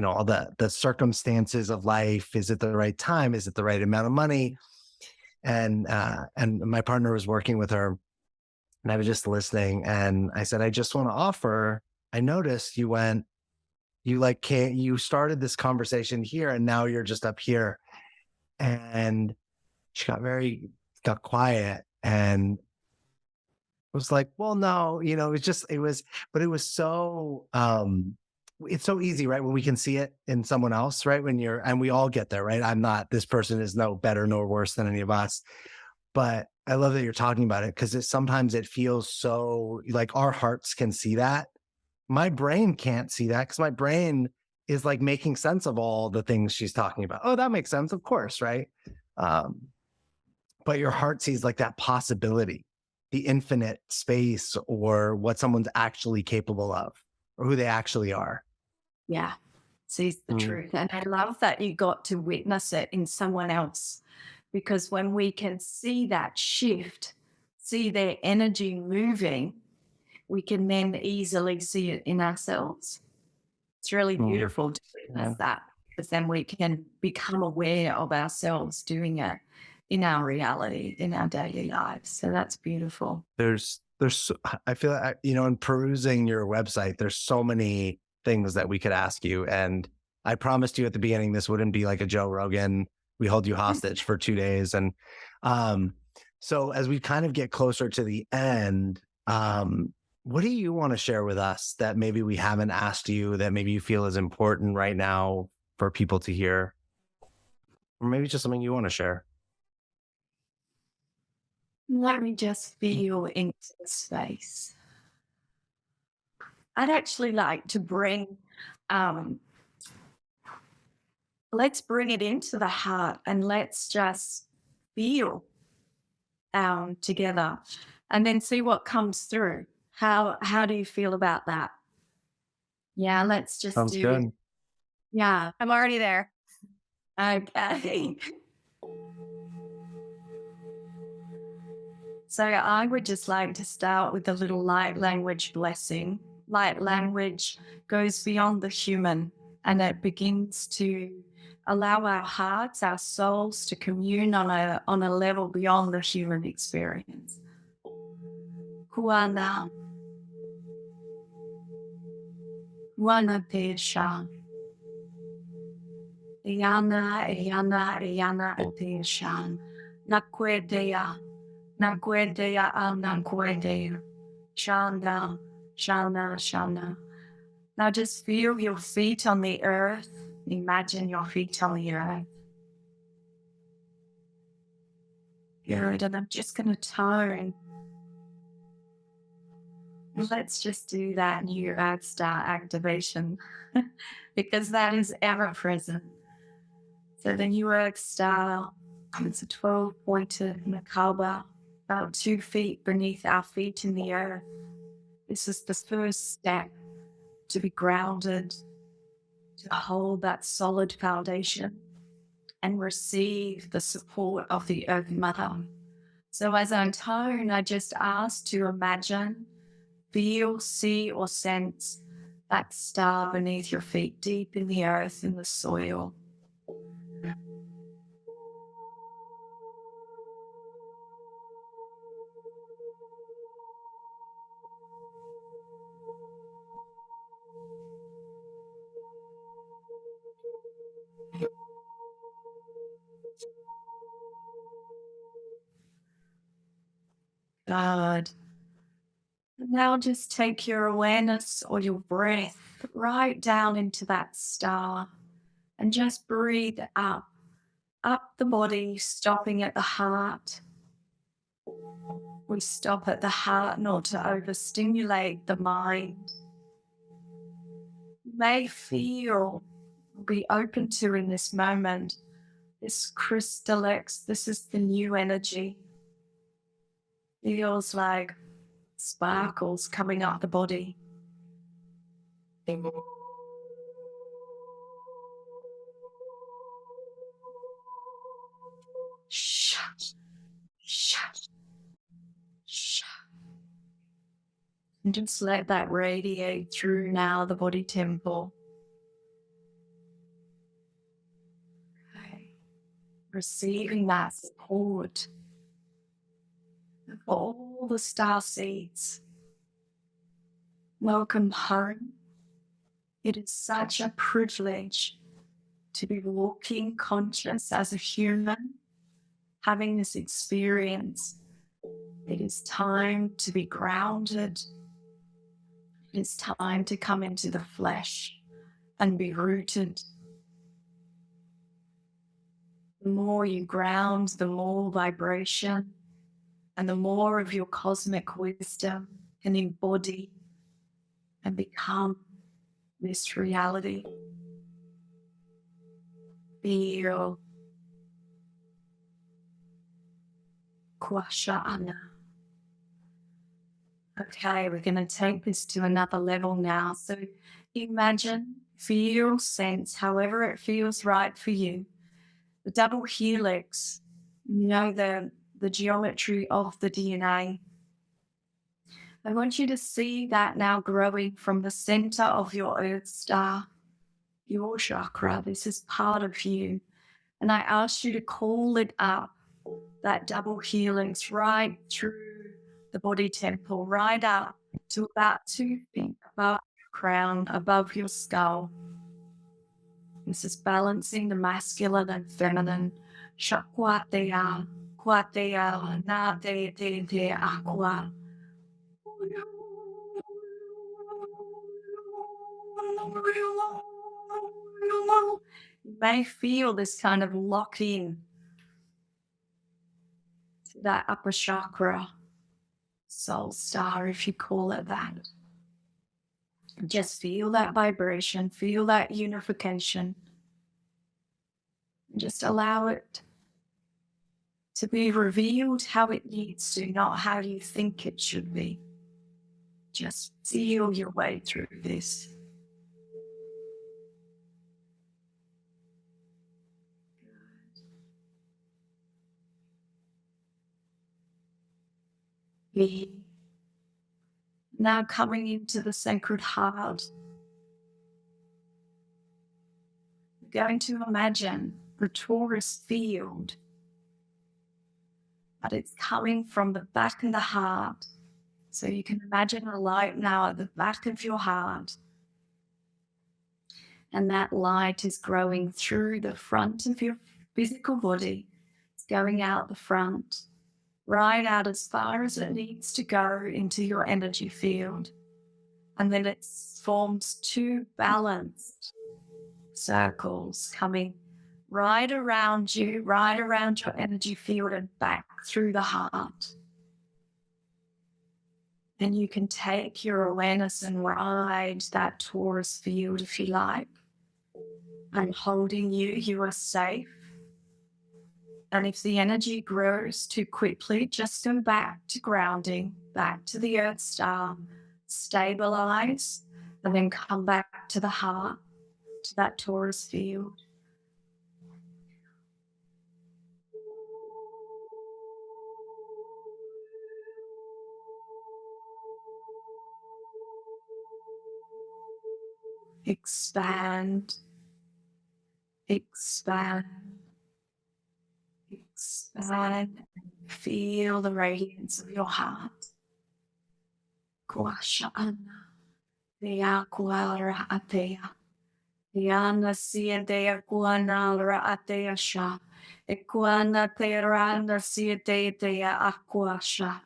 all the circumstances of life, is it the right time? Is it the right amount of money? And my partner was working with her. And I was just listening, and I said, I just want to offer, I noticed you started this conversation here, and now you're just up here. And she got quiet and was like, well, no, but it was so, it's so easy, right? When we can see it in someone else, right? And we all get there, right? This person is no better nor worse than any of us. But I love that you're talking about it, because sometimes it feels so like our hearts can see that. My brain can't see that, because my brain is like making sense of all the things she's talking about. Oh, that makes sense. Of course. Right. But your heart sees like that possibility, the infinite space, or what someone's actually capable of, or who they actually are. Yeah. sees the truth. And I love that you got to witness it in someone else, because when we can see that shift, see their energy moving, we can then easily see it in ourselves. It's really beautiful to witness that, because then we can become aware of ourselves doing it in our reality, in our daily lives. So that's beautiful. I feel like, in perusing your website, there's so many things that we could ask you. And I promised you at the beginning, this wouldn't be like a Joe Rogan, we hold you hostage for 2 days. And so as we kind of get closer to the end, what do you want to share with us that maybe we haven't asked you, that maybe you feel is important right now for people to hear? Or maybe just something you want to share. Let me just feel into the space. I'd actually like to bring, let's bring it into the heart, and let's just feel together, and then see what comes through. How do you feel about that? Yeah, let's just Sounds do good. it. Yeah. I'm already there. Okay. So I would just like to start with a little light language blessing. Light language goes beyond the human, and it begins to allow our hearts, our souls to commune on a level beyond the human experience. Kuana. Kuana te sha. Iana, Iana, Iana te shan. Nakwedea. Nakwedea nakwedea. Shanda, shana, shana. Now just feel your feet on the earth. Imagine your feet on the earth. Good, and I'm just going to tone. Let's just do that new Earth Star activation because that is ever present. So the new Earth Star, it's a 12-pointed Merkaba, about 2 feet beneath our feet in the earth. This is the first step to be grounded, to hold that solid foundation and receive the support of the Earth Mother. So as I tone, I just ask to imagine, feel, see, or sense that star beneath your feet, deep in the earth, in the soil. God. Now just take your awareness or your breath right down into that star and just breathe up the body, stopping at the heart. We stop at the heart not to overstimulate the mind. You may feel, be open to in this moment, this crystallix, this is the new energy. Feels like sparkles coming up the body. Shut, shut, shut. And just let that radiate through now the body temple. Okay. Receiving that support of all the star seeds. Welcome home. It is such a privilege to be walking conscious as a human, having this experience. It is time to be grounded. It is time to come into the flesh and be rooted. The more you ground, the more vibration and the more of your cosmic wisdom can embody and become this reality. Feel Kwasha Ana. Okay, we're going to take this to another level now. So imagine feel, sense, however it feels right for you. The double helix, you know, the geometry of the DNA. I want you to see that now growing from the center of your earth star, your chakra. This is part of you. And I ask you to call it up, that double helix, right through the body temple, right up to about 2 feet above your crown, above your skull. This is balancing the masculine and feminine. Shakwatea, kwatea, na te aqua. You may feel this kind of lock in to that upper chakra, soul star, if you call it that. Just feel that vibration, feel that unification. Just allow it to be revealed how it needs to, not how you think it should be. Just feel your way through this. Be now coming into the sacred heart. We're going to imagine the torus field, but it's coming from the back of the heart. So you can imagine a light now at the back of your heart. And that light is growing through the front of your physical body. It's going out the front, right out as far as it needs to go into your energy field. And then it forms 2 balanced circles coming right around you, right around your energy field and back through the heart. Then you can take your awareness and ride that torus field if you like. I'm holding you, you are safe. And if the energy grows too quickly, just go back to grounding, back to the earth star, stabilize, and then come back to the heart, to that torus field. Expand, expand, expand. Feel the radiance of your heart. Kuashana, dea kuara atea. Diana sia dea kuana atea sha. Ekuana terana sia dea aquasha.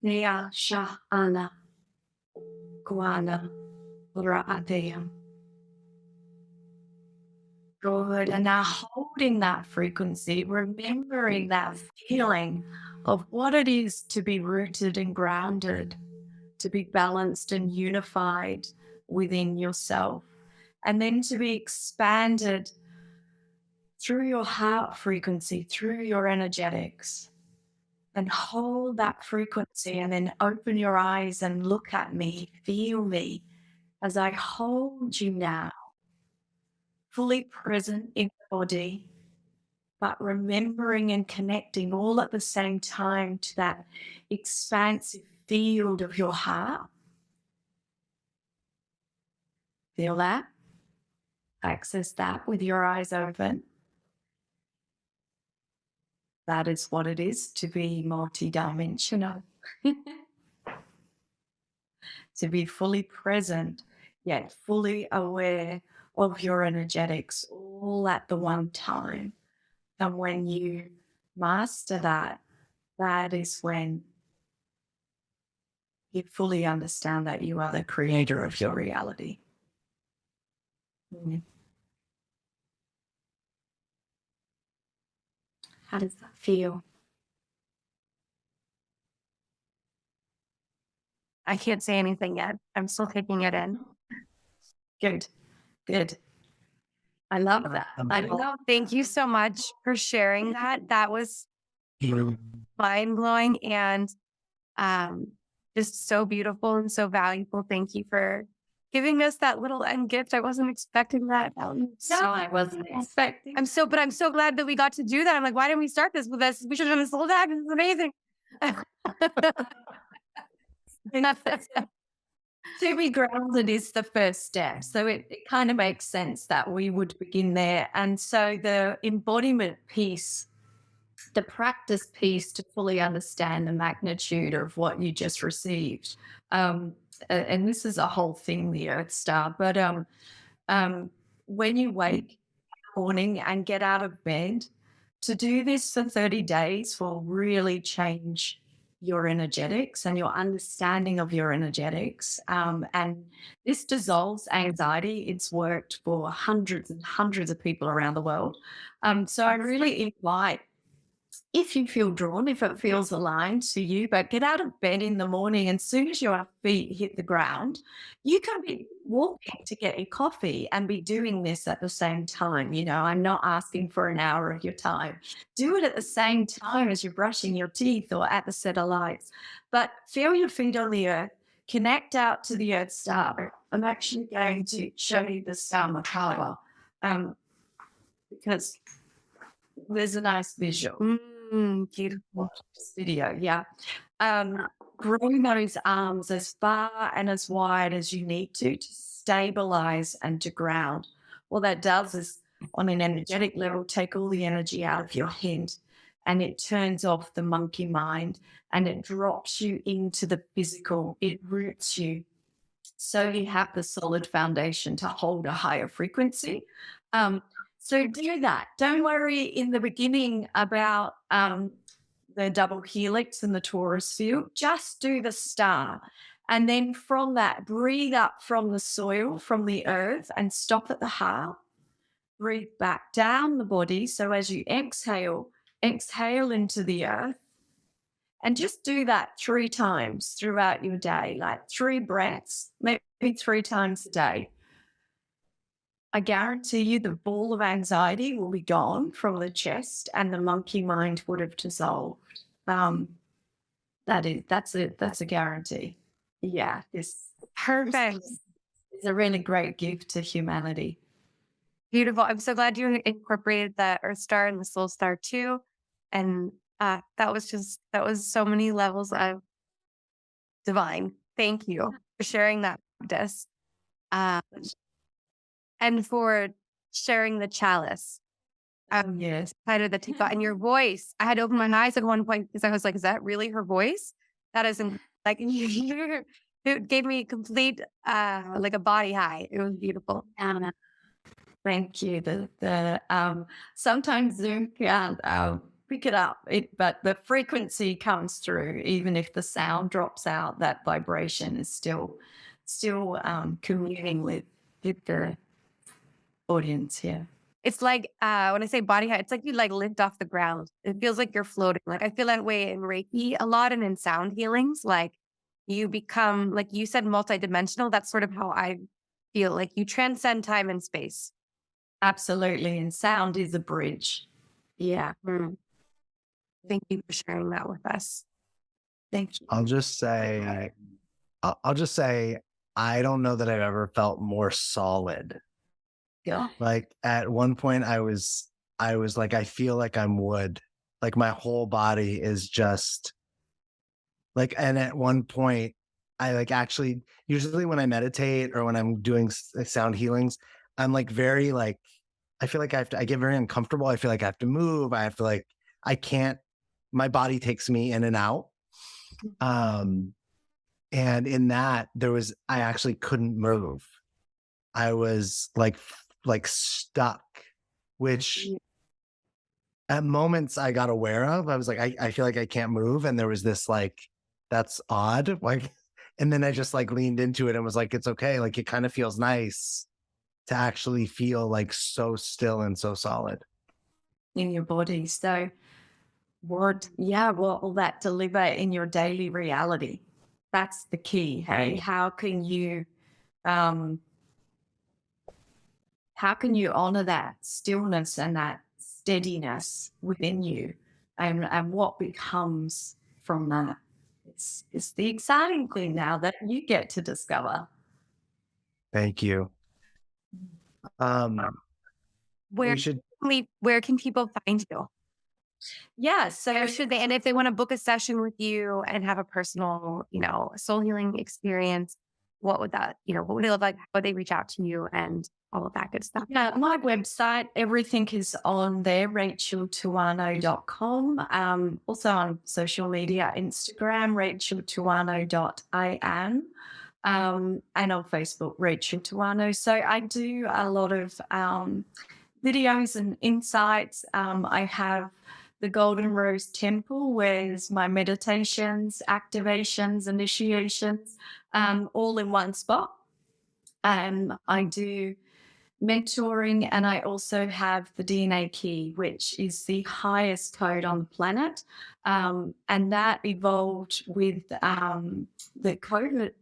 Dea sha ana. Kuana atea. Good. And now holding that frequency, remembering that feeling of what it is to be rooted and grounded, to be balanced and unified within yourself, and then to be expanded through your heart frequency, through your energetics. And hold that frequency and then open your eyes and look at me, feel me as I hold you now. Fully present in the body, but remembering and connecting all at the same time to that expansive field of your heart. Feel that? Access that with your eyes open. That is what it is to be multidimensional. To be fully present, yet fully aware of your energetics all at the one time. And when you master that, that is when you fully understand that you are the creator of your reality. How does that feel? I can't say anything yet. I'm still taking it in. Good. Good. I love that. I love. Thank you so much for sharing that. That was mind blowing and just so beautiful and so valuable. Thank you for giving us that little end gift. I wasn't expecting that. No, I wasn't expecting. I'm so glad that we got to do that. I'm like, why didn't we start this with this? We should have done this whole time. This is amazing. To be grounded is the first step. So it kind of makes sense that we would begin there. And so the embodiment piece, the practice piece to fully understand the magnitude of what you just received. And this is a whole thing, the Earth Star. But when you wake in the morning and get out of bed, to do this for 30 days will really change your energetics and your understanding of your energetics. And this dissolves anxiety. It's worked for hundreds and hundreds of people around the world. So I really invite, if you feel drawn, if it feels aligned to you, but get out of bed in the morning, and as soon as your feet hit the ground, you can be walking to get your coffee and be doing this at the same time. I'm not asking for an hour of your time. Do it at the same time as you're brushing your teeth or at the set of lights. But feel your feet on the earth, connect out to the Earth Star. I'm actually going to show you the Star Makala because there's a nice visual. Beautiful. This video, yeah. Growing those arms as far and as wide as you need to stabilize and to ground. What that does is, on an energetic level, take all the energy out of your head, and it turns off the monkey mind, and it drops you into the physical. It roots you, so you have the solid foundation to hold a higher frequency. So do that. Don't worry in the beginning about the double helix and the torus field. Just do the star. And then from that, breathe up from the soil, from the earth, and stop at the heart. Breathe back down the body. So as you exhale into the earth. And just do that 3 times throughout your day, like 3 breaths, maybe 3 times a day. I guarantee you the ball of anxiety will be gone from the chest and the monkey mind would have dissolved. That's a guarantee. Yeah, this Perfect. is a really great gift to humanity. Beautiful. I'm so glad you incorporated the Earth Star and the Soul Star too. And that was so many levels of divine. Thank you for sharing that practice. And for sharing the chalice. Yes. Kind of the teapot and your voice. I had to open my eyes at one point because I was like, is that really her voice? That isn't like, it gave me complete, like a body high. It was beautiful. Thank you. Sometimes Zoom can't pick it up, but the frequency comes through. Even if the sound drops out, that vibration is still communing with the audience here. It's like when I say body high, it's like you like lift off the ground. It feels like you're floating. Like I feel that way in Reiki a lot, and in sound healings, like you become, like you said, multidimensional. That's sort of how I feel. Like you transcend time and space. Absolutely, and sound is a bridge. Yeah. Thank you for sharing that with us. Thank you. I'll just say, I don't know that I've ever felt more solid. Yeah. Like at one point I was like, I feel like I'm wood. Like my whole body is just like, and at one point I like actually, usually when I meditate or when I'm doing sound healings, I'm like very like, I feel like I get very uncomfortable. I feel like I have to move. I have to like, I can't, my body takes me in and out. And in that I actually couldn't move. I was like stuck, which at moments I got aware of. I was like, I feel like I can't move. And there was this like, that's odd. Like, and then I just like leaned into it and was like, it's okay. Like, it kind of feels nice to actually feel like so still and so solid in your body. So what will that deliver in your daily reality? That's the key. Hey, how can you honor that stillness and that steadiness within you, and what becomes from that? It's the exciting thing now that you get to discover. Thank you. Where We should. where can people find you? Yeah, so Or should they, and if they want to book a session with you and have a personal, soul healing experience, what would that, what would it look like? How would they reach out to you and all of that good stuff? yeah, my website, everything is on there, racheltewano.com. Also on social media, Instagram, racheltewano.am, and on Facebook, Rachel Te Wano. So I do a lot of videos and insights. I have the Golden Rose Temple, where's my meditations, activations, initiations, all in one spot. I do mentoring, and I also have the DNA key, which is the highest code on the planet. And that evolved with the code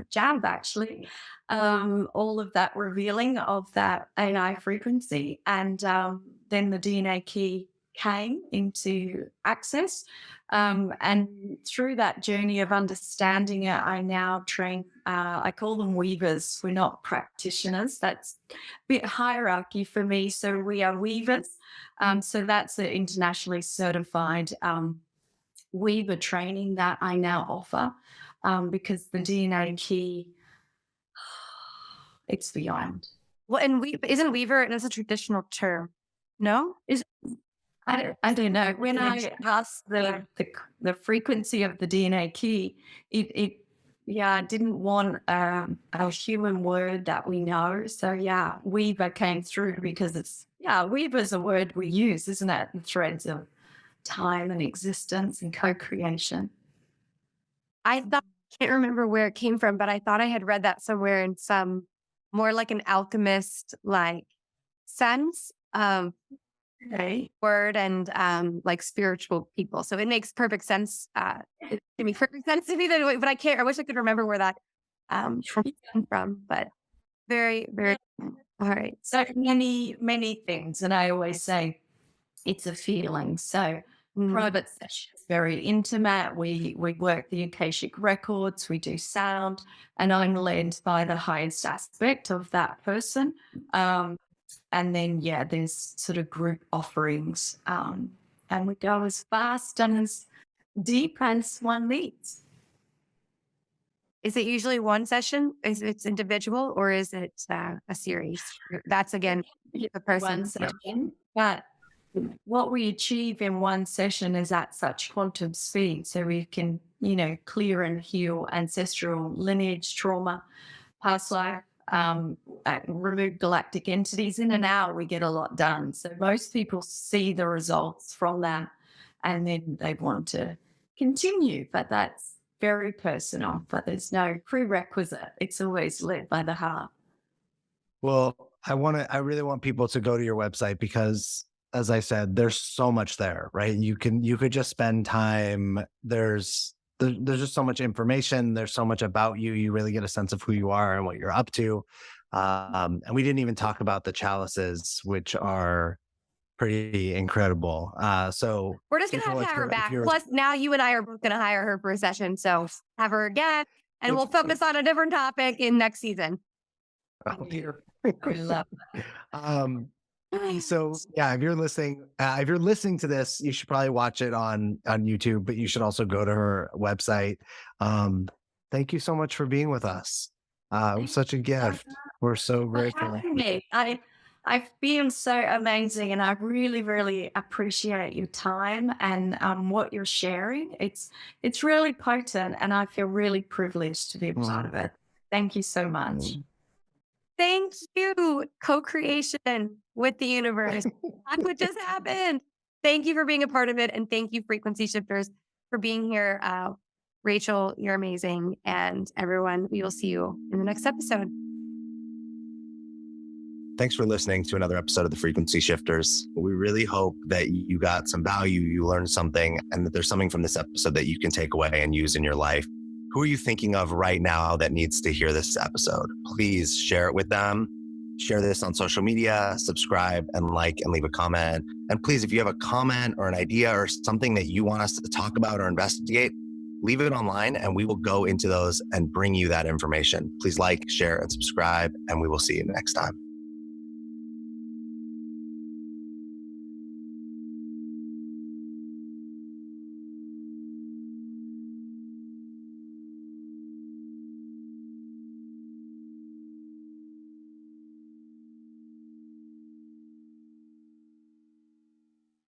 jab, actually. All of that revealing of that AI frequency. And then the DNA key came into access. And through that journey of understanding it, I now train, I call them weavers. We're not practitioners. That's a bit hierarchy for me. So we are weavers. So that's an internationally certified weaver training that I now offer, because the DNA key, it's beyond. Well, and isn't weaver, and it's a traditional term, no? I don't know. When I asked the frequency of the DNA key, it didn't want a human word that we know. So weaver came through because weaver's a word we use, isn't it? The threads of time and existence and co-creation. I can't remember where it came from, but I thought I had read that somewhere in some more like an alchemist like sense of word and like spiritual people. So it makes perfect sense. It makes perfect sense to me that way, but I wish I could remember where that came from. But very, very all right. So many things, and I always say it's a feeling. So private sessions, very intimate. We work the Akashic records, we do sound, and I'm led by the highest aspect of that person. And then, there's sort of group offerings, and we go as fast and as deep as one needs. Is it usually one session? Is it individual, or is it a series? That's again the person. One session, but what we achieve in one session is at such quantum speed, so we can, clear and heal ancestral lineage, trauma, past life, remove galactic entities. In an hour, we get a lot done. So most people see the results from that, and then they want to continue, but that's very personal. But there's no prerequisite. It's always led by the heart. Well, I really want people to go to your website because, as I said, there's so much there, right? You could just spend time. There's just so much information. There's so much about you. You really get a sense of who you are and what you're up to. And we didn't even talk about the chalices, which are pretty incredible. So we're just going to have her back. Plus, now you and I are both going to hire her for a session. So have her again, and we'll focus on a different topic in next season. Oh, dear. I love that. So if you're listening to this, you should probably watch it on YouTube, but you should also go to her website. Thank you so much for being with us. It was such a gift. We're so grateful. I feel so amazing, and I really, really appreciate your time and what you're sharing. It's really potent, and I feel really privileged to be a part of it. Thank you so much. Thank you. Co-creation with the universe. That's what just happened. Thank you for being a part of it. And thank you, Frequency Shifters, for being here. Rachel, you're amazing. And everyone, we will see you in the next episode. Thanks for listening to another episode of the Frequency Shifters. We really hope that you got some value, you learned something, and that there's something from this episode that you can take away and use in your life. Who are you thinking of right now that needs to hear this episode? Please share it with them. Share this on social media, subscribe and like and leave a comment. And please, if you have a comment or an idea or something that you want us to talk about or investigate, leave it online and we will go into those and bring you that information. Please like, share, and subscribe, and we will see you next time.